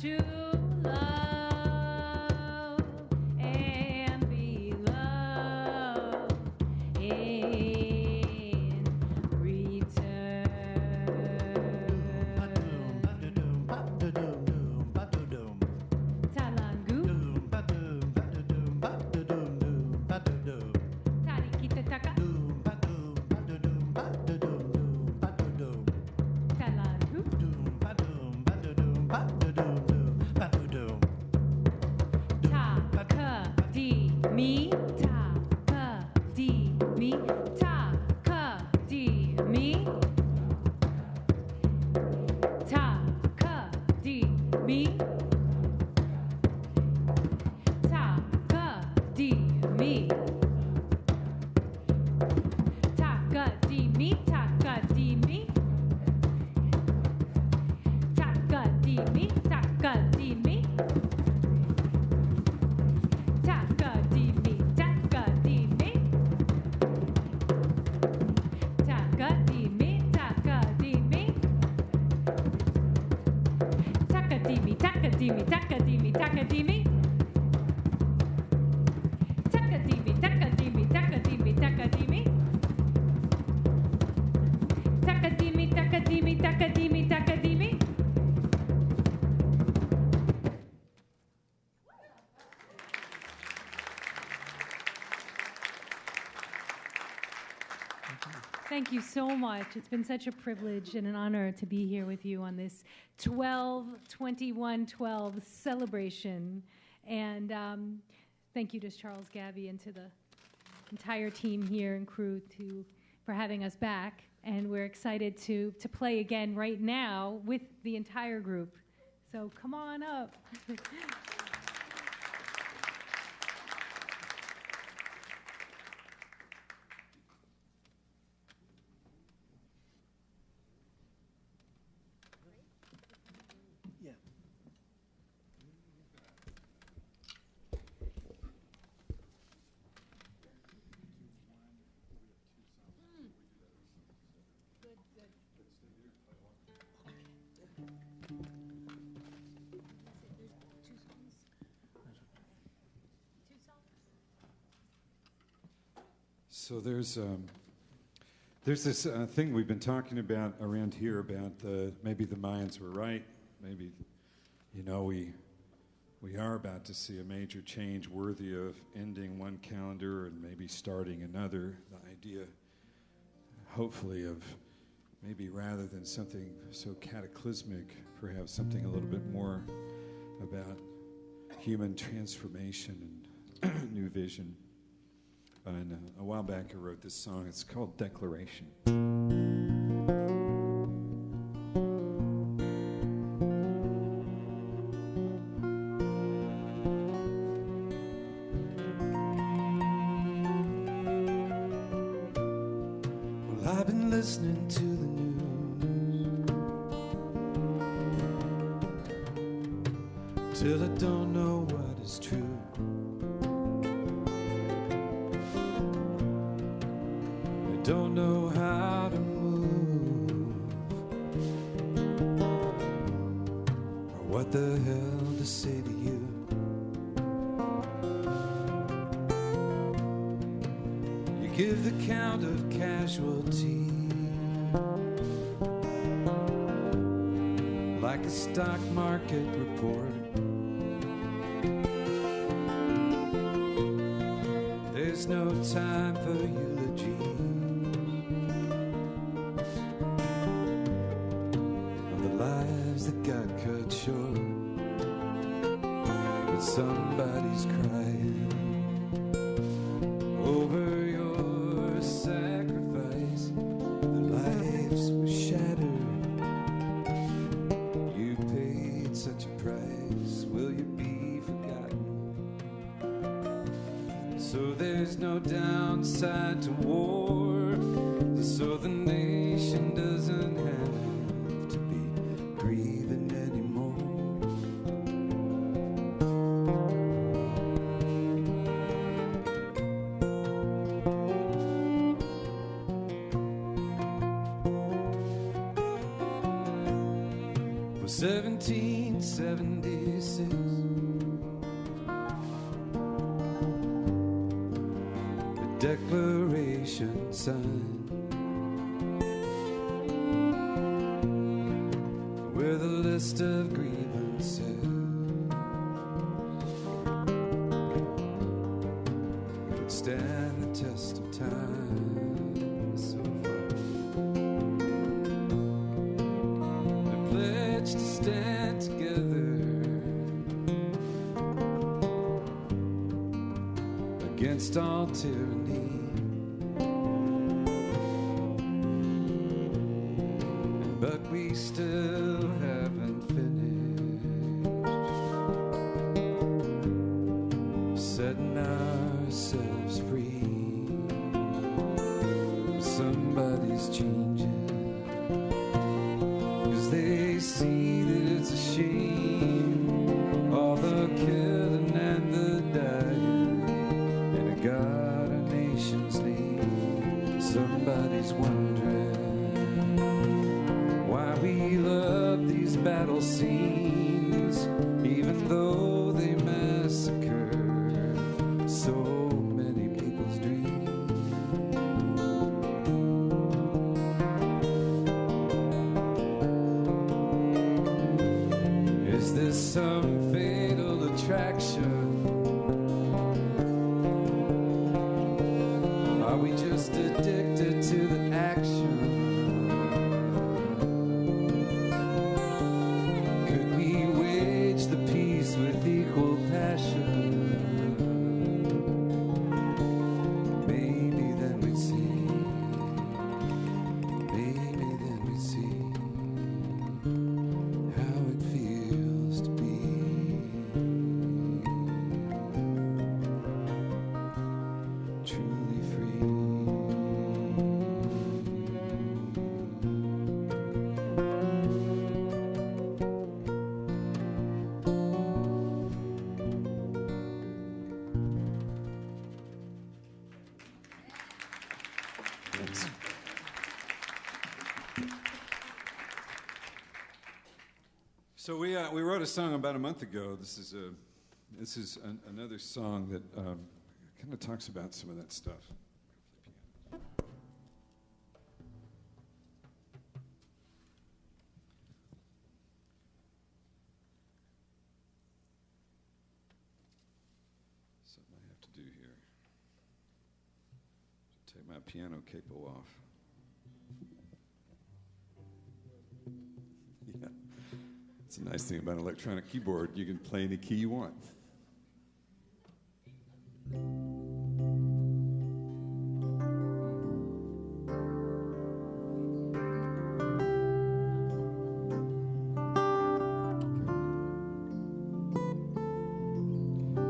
to love and be loved in return. Ba-doom, ba-da-doom, ba-da-doom, ba-da-doom. Talangu, Doom, ba-doom, ba-da-doom, ba-da-doom, ba-da-doom. tarikita-taka, Doom, ba-doom, ba-da-doom, ba-da-doom, ba-da-doom. talangu, Doom, ba-doom, ba-da-doom, ba-da-doom, ba-da-doom. ta-ka-di-mi, ta-ka-di-mi, ta-ka-di-mi. Ta-ka-di-mi. Ta-ka-di-mi. Ta-ka-di-mi, ta-ka-di-mi. Ta-ka-di-mi, ta-ka-di-mi. Ta-ka-di-mi, ta-ka-di-mi. Ta-ka-di-mi, ta-ka-di-mi. Ta-ka-di-mi, ta-ka-di-mi, ta-ka-di-mi, ta-ka-di-mi. Ta-ka-di-mi, ta-ka-di-mi, ta-ka-di-mi, ta-ka-di-mi. Ta-ka-di-mi, ta-ka-di-mi, ta-ka-di-mi, ta-ka-di-mi. Thank you so much. It's been such a privilege and an honor to be here with you on this 12/21/12 celebration. And thank you to Charles Gabby and to the entire team here and crew for having us back. And we're excited to play again right now with the entire group. So come on up. Yeah. So there's this thing we've been talking about around here about maybe the Mayans were right. Maybe, we are about to see a major change worthy of ending one calendar and maybe starting another. The idea, hopefully, of maybe rather than something so cataclysmic, perhaps something a little bit more about human transformation and new vision. And a while back I wrote this song. It's called Declaration. Well, I've been listening to the news till I don't know what is true. Don't know how to move or what the hell to say to you. You give the count of casualties like a stock market report. There's no time for eulogy. Lives that got cut short, but somebody's crying over your sacrifice. Their lives were shattered. You paid such a price. Will you be forgotten? So there's no downside to war, so the nation doesn't have to be grieving anymore. For 17 1876. The Declaration signed with a list of grievances would stand the test of time so far. The pledge to stand together against all tyranny, but we still haven't finished setting ourselves free. Somebody's changing, 'cause they see that it's a shame, all the killing and the dying, and a God, a nation's name. Somebody's wondering why we love these battle scenes, even though they massacre so many people's dreams. Is this some fatal attraction? Are we just addicted to the action? Could we wage the peace with equal passion? Maybe then we'd see. Maybe then we'd see how it feels to be truly free. Thanks. So we wrote a song about a month ago. This is another song that kind of talks about some of that stuff. Something I have to do here. Take my piano capo off. Yeah. It's a nice thing about an electronic keyboard. You can play any key you want.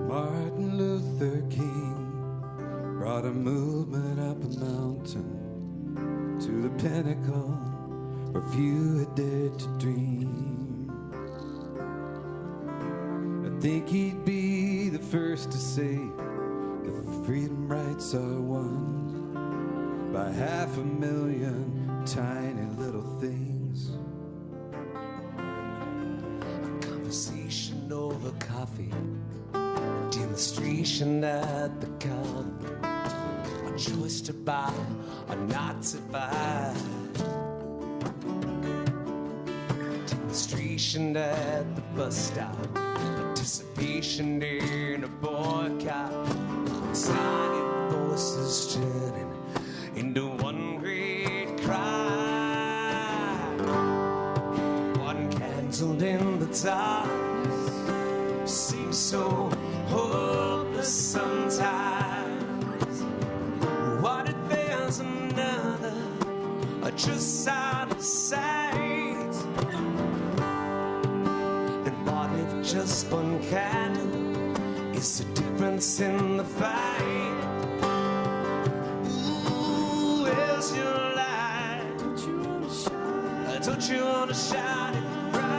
Martin Luther King brought a movement up a mountain to the pinnacle where few had dared to dream. I think he'd be the first to say that freedom rights are won by 500,000 tiny little things. A conversation over coffee, a demonstration at the counter, a choice to buy or not to buy, demonstration at the bus stop, participation in a boycott, tiny voices turning into one great cry, one candle in the darkness seems so hopeless sometimes. What if there's another, or just out of sight? And what if just one candle is the difference in the fight? Ooh, where's your light? Don't you want to shine it bright?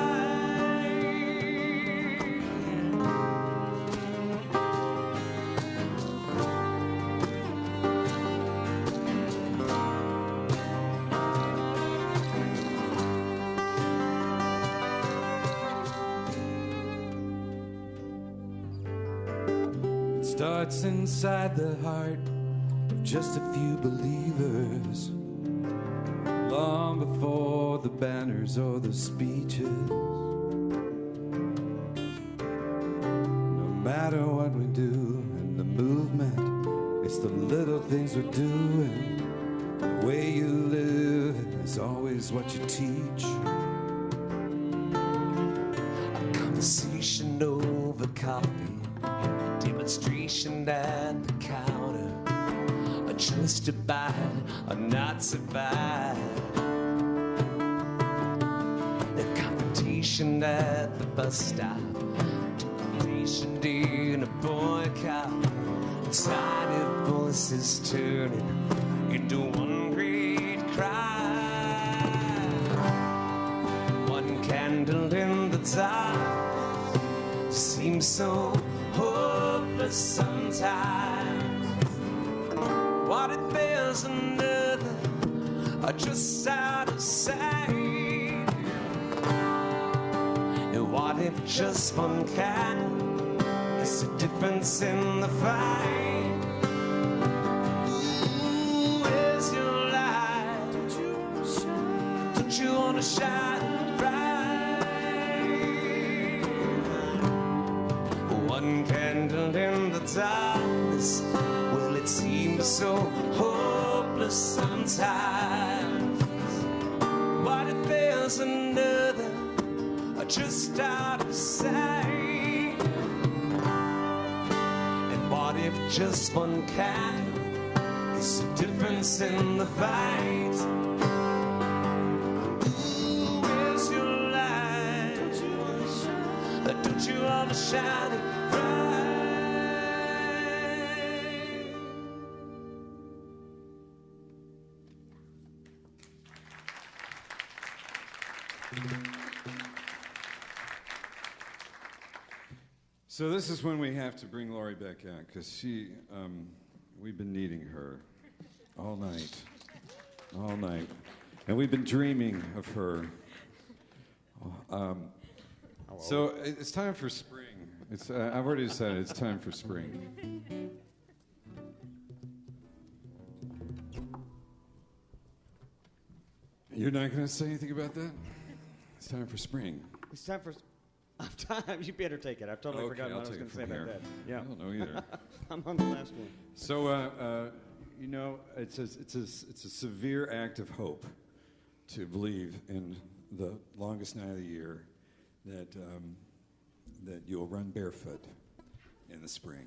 starts inside the heart of just a few believers, long before the banners or the speeches. No matter what we do in the movement, it's the little things we're doing. The way you live is always what you teach. A conversation over coffee, a demonstration at the counter, a choice to buy or not to buy, the confrontation at the bus stop, temptation in a boycott, tiny voices turning into one great cry. One candle in the dark seems so hopeless sometimes. What if there's another, or just out of sight? And what if just one candle is the difference in the fight? You wanna shine bright. One candle in the darkness, well, it seems so hopeless sometimes. What if there's another, just out of sight? And what if just one candle is the difference in the fight? Don't you want to shine it bright? So this is when we have to bring Lori back out, because we've been needing her all night, and we've been dreaming of her. So it's time for spring. I've already decided it's time for spring. You're not going to say anything about that? It's time for spring. It's time for time. You better take it. I've totally forgotten what I was going to say about that. Yeah. I don't know either. I'm on the last one. So, it's a severe act of hope to believe in the longest night of the year that you'll run barefoot in the spring.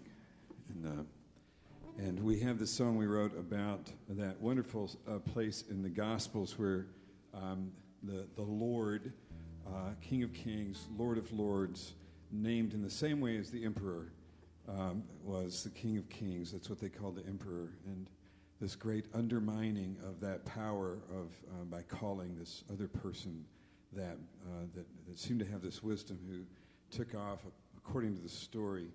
And we have this song we wrote about that wonderful place in the Gospels where the Lord, King of Kings, Lord of Lords, named in the same way as the emperor was the King of Kings. That's what they called the emperor. And this great undermining of that power of by calling this other person that seemed to have this wisdom, who took off, according to the story,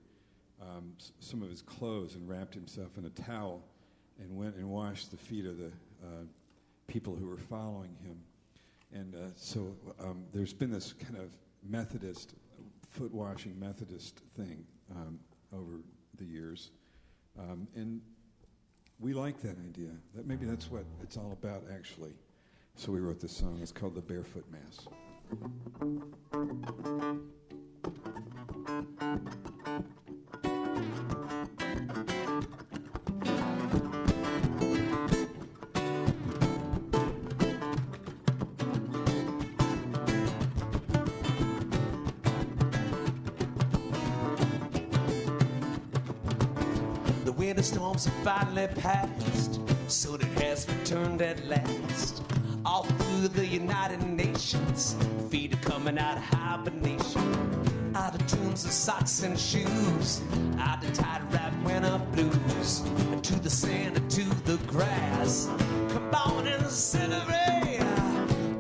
some of his clothes and wrapped himself in a towel and went and washed the feet of the people who were following him. And so there's been this kind of Methodist, foot-washing Methodist thing over the years. And we like that idea. That maybe that's what it's all about, actually. So we wrote this song. It's called The Barefoot Mass. The winter storms have finally passed, so it has returned at last. All through the United Nations, feet are coming out of hibernation, out of tombs and socks and shoes, out of tight wrap winter blues, to the sand and to the grass. Come on and celebrate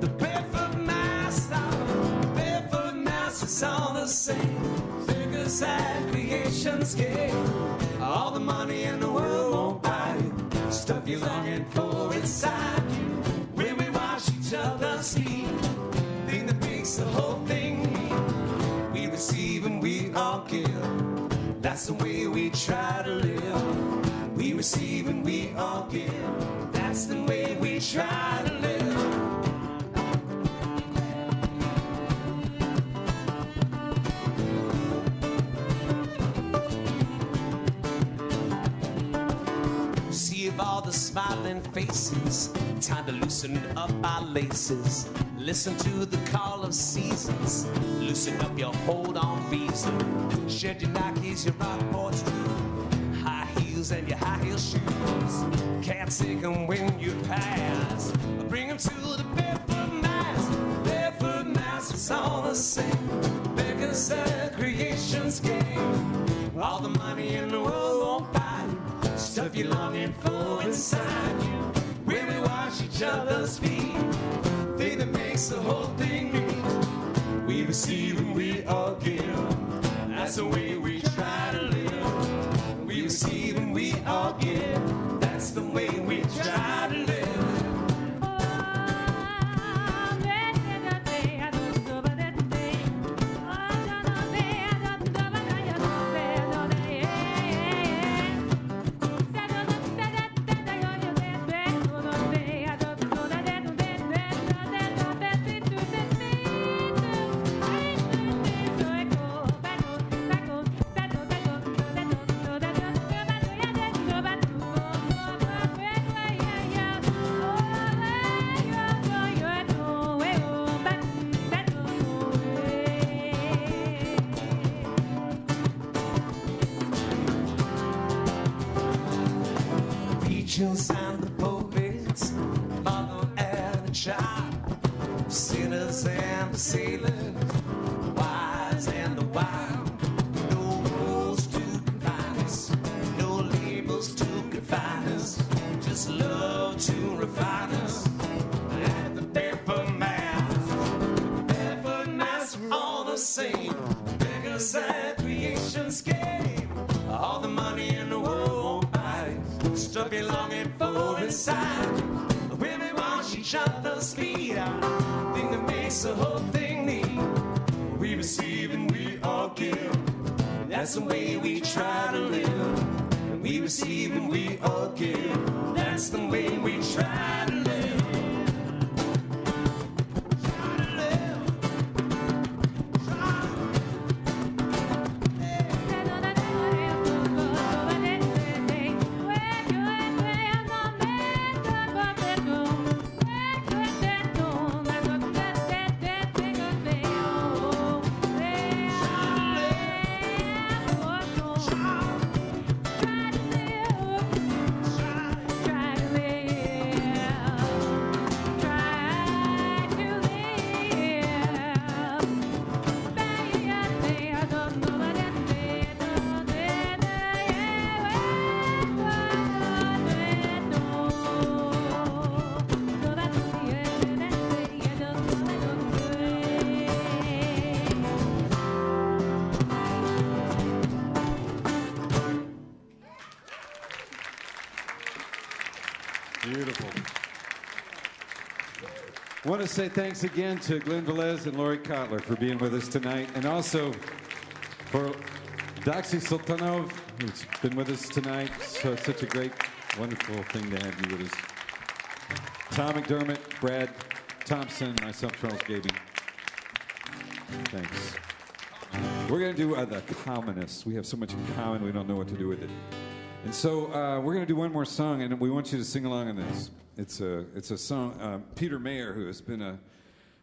the barefoot mass. The barefoot mass is all the same. Figure side creation's game. All the money in the world won't buy you stuff you're longing for inside you. When we wash each other's feet, thing that makes the whole thing neat. We receive and we all give. That's the way we try to live. We receive and we all give. That's the way we try to live. See of all the smiling faces, time to loosen up our laces. Listen to the call of seasons. Loosen up your hold on visa. Shed your Nikes, your rock boards too. High heels and your high heel shoes. Can't take them when you pass. Bring them to the barefoot mass. Barefoot mass is all the same. Because the creation's game. All the money in the world won't buy you. Stuff you're longing for inside you. When we wash each other's feet. Thing that makes the whole thing new. We receive and we all give. That's the way we try to live. We receive and we all give. That's the way we try to live. Angels and the poets, mother and the child, sinners and the sailors, wise and the wild. No rules to confine us, no labels to confine us, just love to refine us. And the barefoot mass, all the same, beggars at creation's game. All the money in the world won't buy it. Stuff you're longing for inside. When we wash each other's feet out, thing that makes the whole thing neat. We receive and we all give. That's the way we try to live. We receive and we all give. That's the way we try to live. Beautiful. I want to say thanks again to Glenn Velez and Lori Kotler for being with us tonight, and also for Doxy Sultanov, who's been with us tonight. So it's such a great, wonderful thing to have you with us. Tom McDermott, Brad Thompson, myself, Charles Gaby. Thanks. We're going to do The Communists. We have so much in common, we don't know what to do with it. And so we're going to do one more song, and we want you to sing along on this. It's a song. Peter Mayer, who has been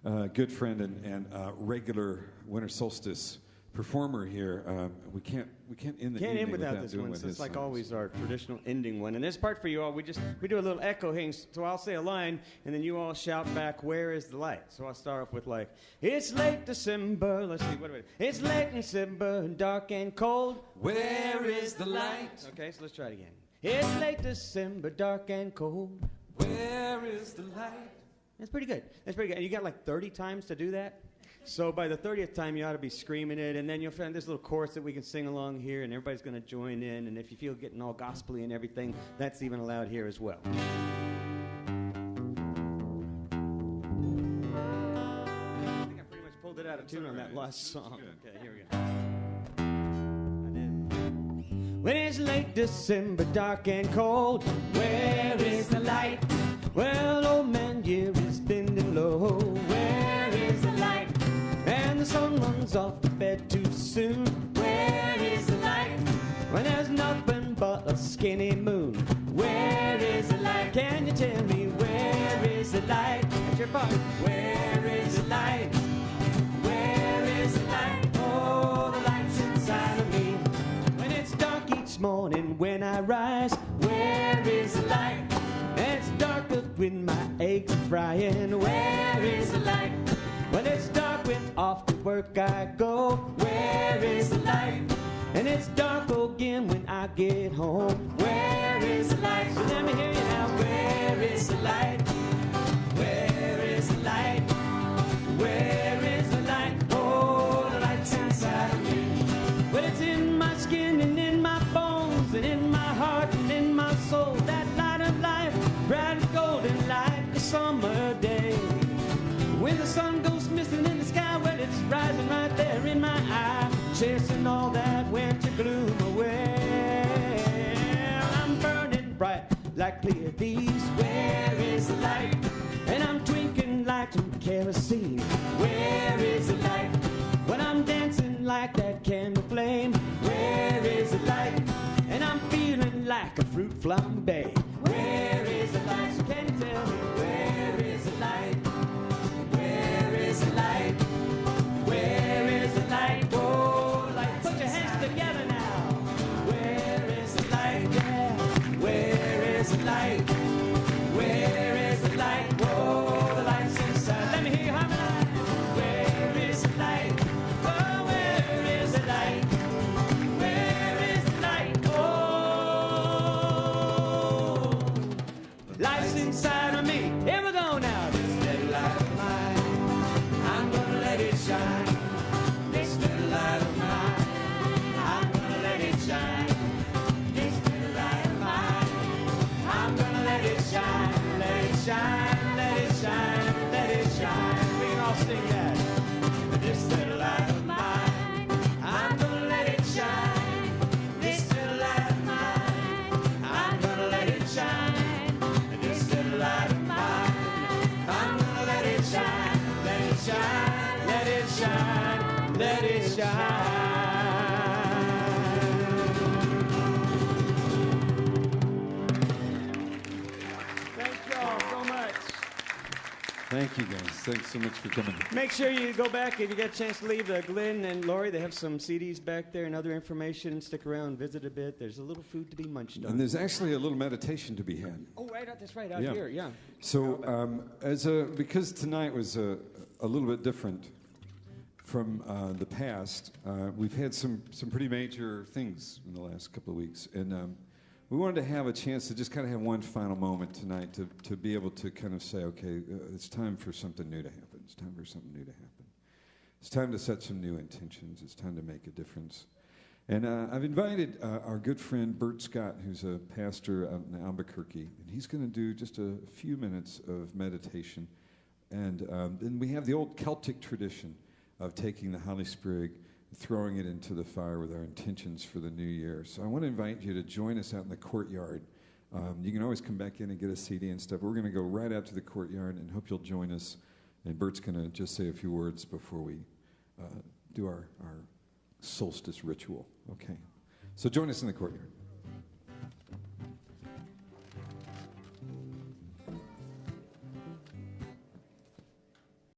a good friend and regular Winter Solstice performer here, we can't end the evening without this one. So it's like songs. always our traditional ending one. And this part for you all, we do a little echo thing. So I'll say a line, and then you all shout back, "Where is the light?" So I'll start off with like, "It's late December." Let's see, what do we? It's late December, dark and cold. Where is the light? Okay, so let's try it again. It's late December, dark and cold. Where is the light? That's pretty good. That's pretty good. And you got like 30 times to do that. So by the 30th time, you ought to be screaming it, and then you'll find this little chorus that we can sing along here, and everybody's going to join in. And if you feel getting all gospel-y and everything, that's even allowed here as well. I think I pretty much pulled it out of tune on that last song. Okay, here we go. I did. When it's late December, dark and cold, where is the light? Well, old man Year is bending low. Where is the light? And the sun runs off to bed too soon. Where is the light? When there's nothing but a skinny moon. Where is the light? Can you tell me where is the light? That's your part. Where is the light? Where is the light? Oh, the light's inside of me. When it's dark each morning when I rise, where is the light? And it's darker when my eggs are frying. Where is the light? When it's dark when off to work I go. Where is the light? And it's dark again when I get home. Where is the light? So let me hear you now. Where is the light? Where is the light? Where is the light? Oh, the light's inside of me. Well, it's in my skin and in my bones and in my heart and in my soul. That light of life, bright and golden like a summer day. When the sun goes missing in the sky, well, it's rising right there in my eye, chasing all that winter gloom away. I'm burning bright like Pleiades. Where is the light? And I'm twinkling like some kerosene. Where is the light? When I'm dancing like that candle flame. Where is the light? And I'm feeling like a fruit flambe. Where is the light? So can you tell me where is the light? Where is the light? Where is the light? Oh, the light. Put your hands together now. Where is the light? Yeah. Where is the light? Where is the light? Oh, the light's inside. Let me hear you harmonize. Where is the light? Oh, where is the light? Where is the light? Oh, light's inside of me. Here we go now. This little light of mine, I'm gonna let it shine. This little light of mine, I'm gonna let it shine. This little light of mine, I'm gonna let it shine. Let it shine, let it shine, let it shine. We can all sing that. This little light of mine, I'm gonna let it shine. This little light of mine, I'm gonna let it shine. This little light of mine, I'm gonna let it shine. Let it shine, let it shine, let it shine. Thank y'all so much. Thank you, guys. Thanks so much for coming. Make sure you go back if you get a chance to leave. Glenn and Lori, they have some CDs back there and other information. Stick around, visit a bit. There's a little food to be munched on. And there's actually a little meditation to be had. Oh, right, that's right, out here, yeah. So, because tonight was a little bit different from the past, we've had some pretty major things in the last couple of weeks, and we wanted to have a chance to just kind of have one final moment tonight to be able to kind of say, okay, it's time for something new to happen. It's time for something new to happen. It's time to set some new intentions. It's time to make a difference. And I've invited our good friend Bert Scott, who's a pastor out in Albuquerque, and he's going to do just a few minutes of meditation. And then we have the old Celtic tradition of taking the holly sprig, throwing it into the fire with our intentions for the new year. So I want to invite you to join us out in the courtyard. You can always come back in and get a CD and stuff. We're going to go right out to the courtyard and hope you'll join us. And Bert's going to just say a few words before we do our solstice ritual. Okay. So join us in the courtyard.